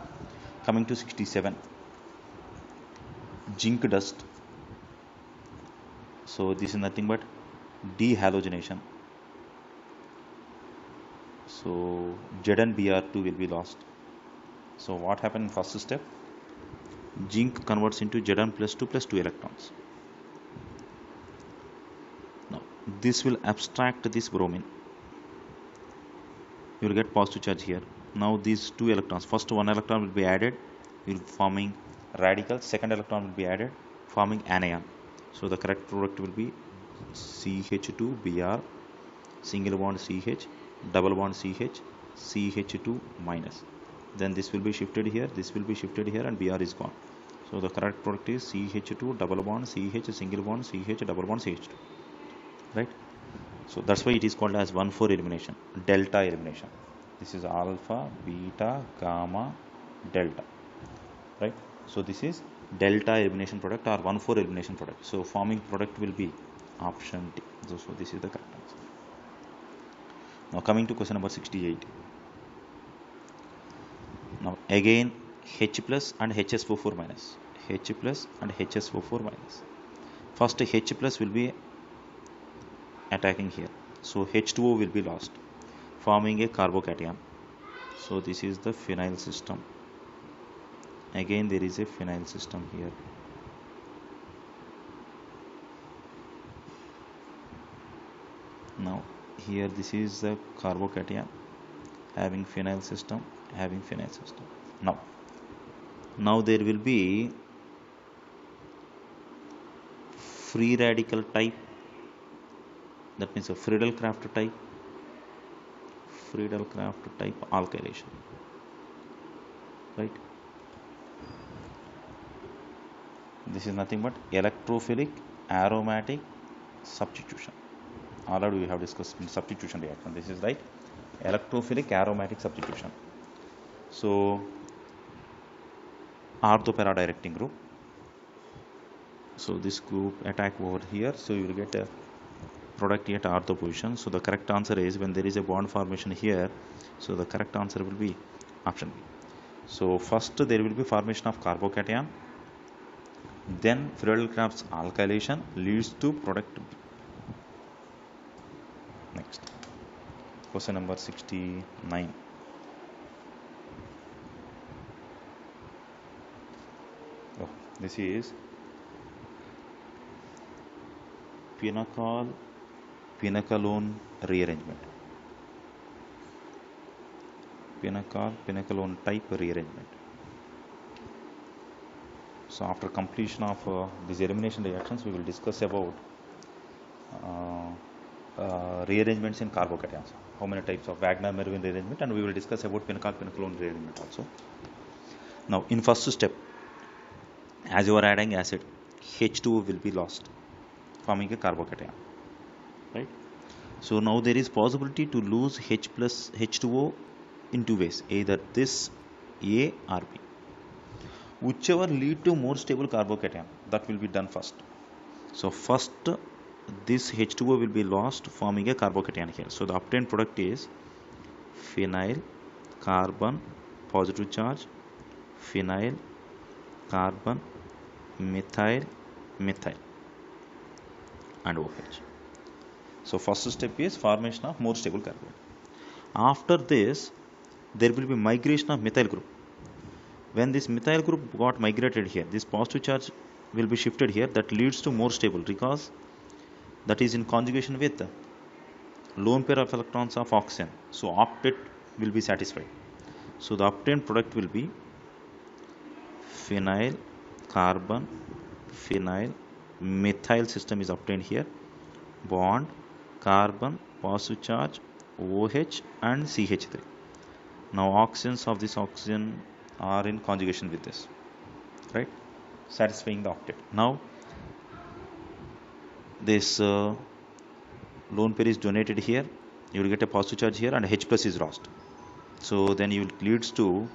Coming to 67, zinc dust. So this is nothing but dehalogenation. So Zn Br2 will be lost. So what happened in first step? Zinc converts into Zn plus 2 electrons. Now this will abstract this bromine. You will get positive charge here. Now these 2 electrons, first 1 electron will be added, will forming radical. Second electron will be added, forming anion. So the correct product will be CH2Br, single bond CH, double bond CH, CH2 minus. Then this will be shifted here, this will be shifted here, and Br is gone. So the correct product is CH2 double bond CH, single bond CH, double bond CH2, right? So that's why it is called as 1,4 elimination, delta elimination. This is alpha, beta, gamma, delta, right? So this is delta elimination product or 1,4 elimination product. So forming product will be option D. So this is the correct answer. Now coming to question number 68. Now again H plus and HSO4 minus. H plus and HSO4 minus. First H plus will be attacking here. So H2O will be lost, forming a carbocation. So this is the phenyl system. Again there is a phenyl system here. Now here this is the carbocation having phenyl system, having phenyl system. Now there will be free radical type, that means a Friedel-Crafts type alkylation, right? This is nothing but electrophilic aromatic substitution. Already we have discussed substitution reaction. This is right, electrophilic aromatic substitution. So ortho-para directing group. So this group attack over here. So you will get a product at ortho position. So the correct answer is, when there is a bond formation here, so the correct answer will be option B. So first there will be formation of carbocation, then Friedel-Crafts alkylation leads to product B. Next, question number 69. This is pinacol-pinacalone rearrangement. Pinacol-pinacalone type rearrangement. So after completion of these elimination reactions, we will discuss about rearrangements in carbocations. How many types of Wagner-Merwin rearrangement, and we will discuss about pinacol-pinacalone rearrangement also. Now in first step, as you are adding acid, H2O will be lost, forming a carbocation, right? So now there is possibility to lose H plus H2O in two ways, either this A or B. Whichever lead to more stable carbocation, that will be done first. So first this H2O will be lost, forming a carbocation here. So the obtained product is phenyl carbon positive charge, phenyl carbon methyl methyl and OH. So first step is formation of more stable carbon. After this there will be migration of methyl group. When this methyl group got migrated here, this positive charge will be shifted here, that leads to more stable because that is in conjugation with lone pair of electrons of oxygen. So octet will be satisfied. So the obtained product will be phenyl carbon phenyl methyl system is obtained here. Bond carbon positive charge OH and CH3. Now oxygens of this oxygen are in conjugation with this, right, satisfying the octet. Now this lone pair is donated here, you will get a positive charge here and H plus is lost, so then you will leads to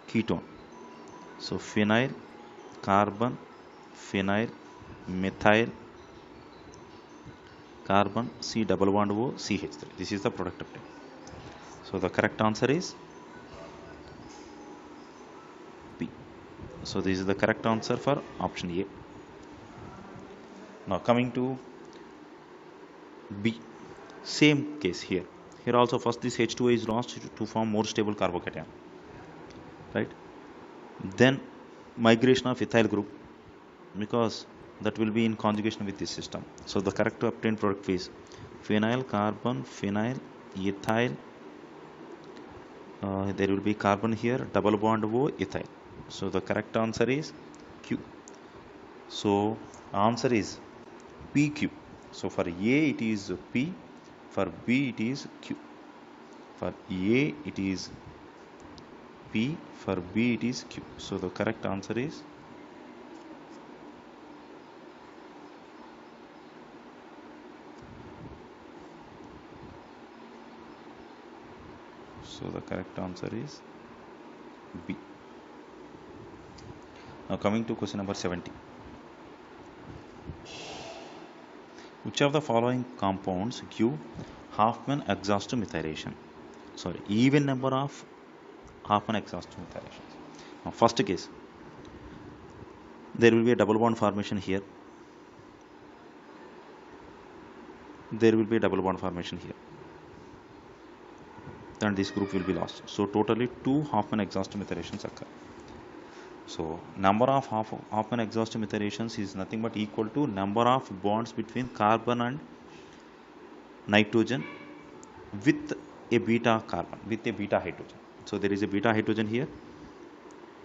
ketone. So phenyl carbon phenyl methyl carbon C double bond O CH3. This is the product obtained. So the correct answer is B. So this is the correct answer for option A. Now coming to B, same case here. Here also first this H2O is lost to form more stable carbocation, right? Then migration of ethyl group because that will be in conjugation with this system. So the correct obtained product is phenyl carbon phenyl ethyl. There will be carbon here, double bond O ethyl. So the correct answer is Q. So answer is PQ. So for A it is P, for B it is Q. For A it is P, for B it is Q. So the correct answer is B. Now coming to question number 70. Which of the following compounds give Hoffman exhaustive methylation? Sorry, even number of Hoffman exhaustive methylations. Now first case, there will be a double bond formation here. There will be a double bond formation here. Then this group will be lost. So totally 2 Hoffman exhaustive methylations occur. So number of Hoffman exhaustive methylations is nothing but equal to number of bonds between carbon and nitrogen with a beta carbon, with a beta hydrogen. So there is a beta hydrogen here.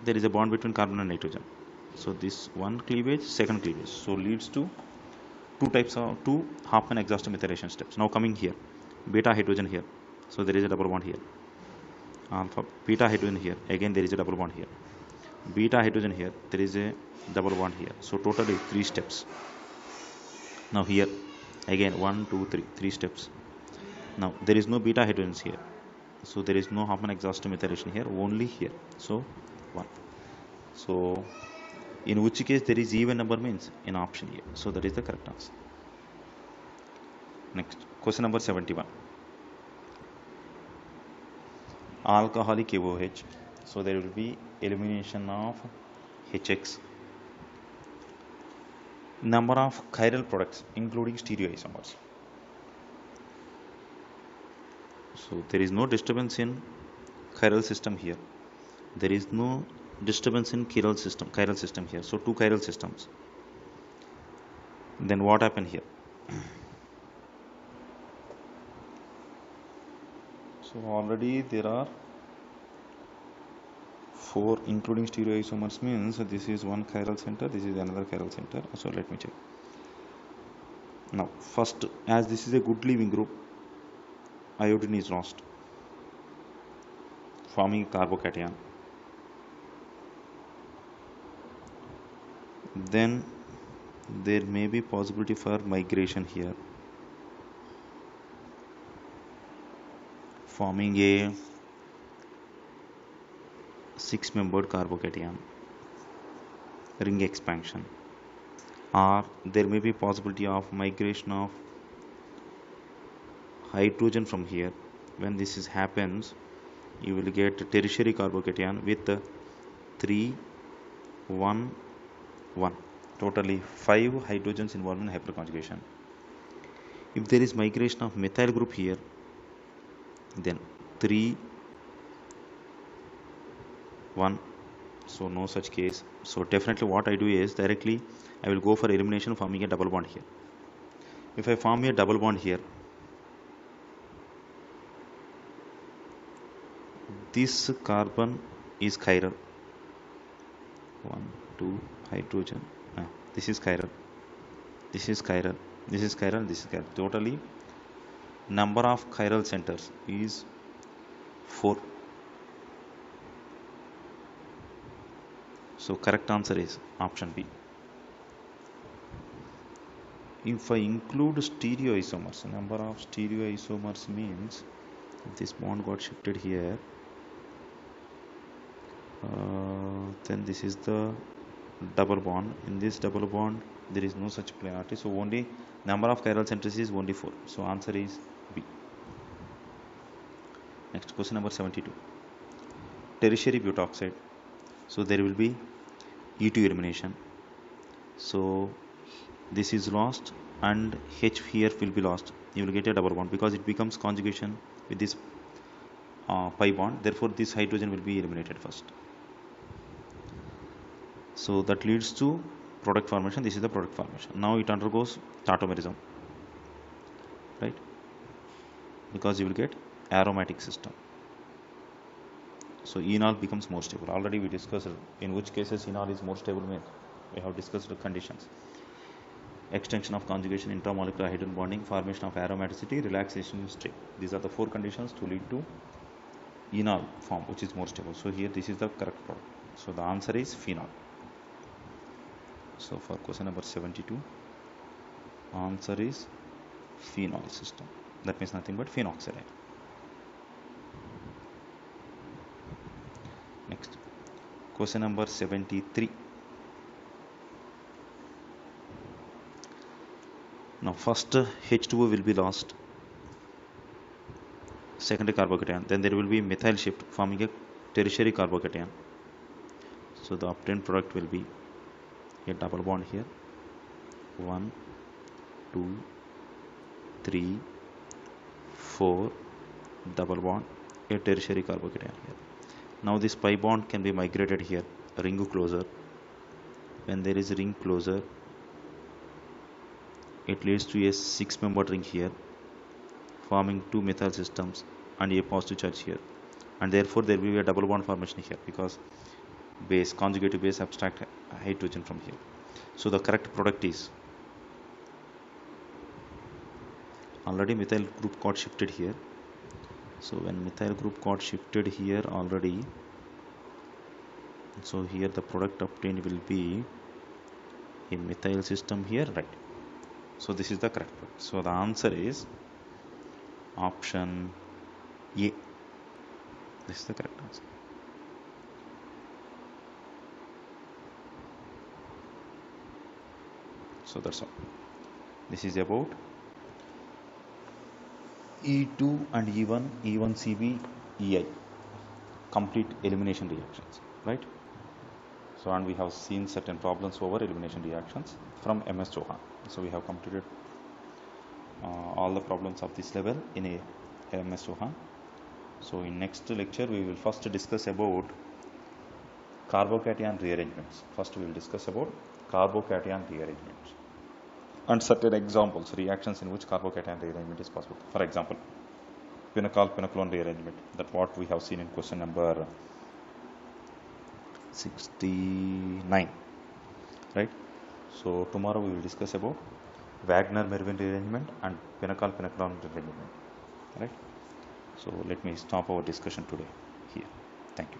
There is a bond between carbon and nitrogen. So this one cleavage, second cleavage. So leads to two Hoffman exhaustive methylation steps. Now coming here, beta hydrogen here. So there is a double bond here. Alpha beta hydrogen here. Again there is a double bond here. Beta hydrogen here. There is a double bond here. So totally 3 steps. Now here again 1, 2, 3, 3 steps. Now there is no beta hydrogens here. So there is no Hoffman exhaustive methylation here. Only here. So 1. So in which case there is even number means in option A. So that is the correct answer. Next question number 71. Alcoholic AOH. So there will be elimination of HX. Number of chiral products including stereoisomers. So there is no disturbance in chiral system here. There is no disturbance in chiral system here. So 2 chiral systems. Then what happened here? So already there are 4 including stereoisomers means this is one chiral center, this is another chiral center. So let me check. Now first, as this is a good leaving group, iodine is lost, forming a carbocation. Then there may be possibility for migration here, forming a 6-membered carbocation, ring expansion, or there may be possibility of migration of hydrogen from here when this is happens, you will get tertiary carbocation with 3 1 1, totally 5 hydrogens involved in hyperconjugation. If there is migration of methyl group here, then 3 1, so no such case. So definitely what I do is directly I will go for elimination, forming a double bond here. If I form a double bond here, this carbon is chiral, 1 2 hydrogen, this is chiral, this is chiral, this is chiral, this is chiral. Totally number of chiral centers is 4. So correct answer is option B. If I include stereoisomers, number of stereoisomers means if this bond got shifted here, then this is the double bond. In this double bond there is no such polarity, so only number of chiral centers is only 4. So answer is B. Next, question number 72. Tertiary butoxide. So there will be E2 elimination. So this is lost and H here will be lost. You will get a double bond because it becomes conjugation with this pi bond. Therefore, this hydrogen will be eliminated first. So that leads to product formation. This is the product formation. Now it undergoes tautomerism, right? Because you will get aromatic system. So enol becomes more stable. Already we discussed in which cases enol is more stable means. We have discussed the conditions. Extension of conjugation, intramolecular hydrogen bonding, formation of aromaticity, relaxation in state. These are the 4 conditions to lead to enol form, which is more stable. So here this is the correct product. So the answer is phenol. So for question number 72, answer is phenol system. That means nothing but phenoxide. Next, question number 73. Now first H2O will be lost, secondary carbocation, then there will be methyl shift forming a tertiary carbocation. So the obtained product will be a double bond here, 1 2 3 4, double bond, a tertiary carbocation here. Now this pi bond can be migrated here, ring closer. When there is ring closer, it leads to a 6-membered ring here, forming 2 methyl systems and a positive charge here, and therefore there will be a double bond formation here because base, conjugative base, abstract hydrogen from here. So the correct product is, already methyl group got shifted here. So when methyl group got shifted here already, so here the product obtained will be a methyl system here, right? So this is the correct product. So the answer is option A. This is the correct answer. So that's all. This is about E2 and E1, E1CB, EI, complete elimination reactions, right? So, and we have seen certain problems over elimination reactions from MS Chauhan. So we have completed all the problems of this level in a MS Chauhan. So in next lecture we will first discuss about carbocation rearrangements. First we will discuss about carbocation rearrangements and certain examples, reactions in which carbocation rearrangement is possible. For example, pinacol-pinaclone rearrangement, that what we have seen in question number 69, right? So tomorrow we will discuss about Wagner-Mervin rearrangement and pinacol-pinaclone rearrangement, right? So let me stop our discussion today here. Thank you.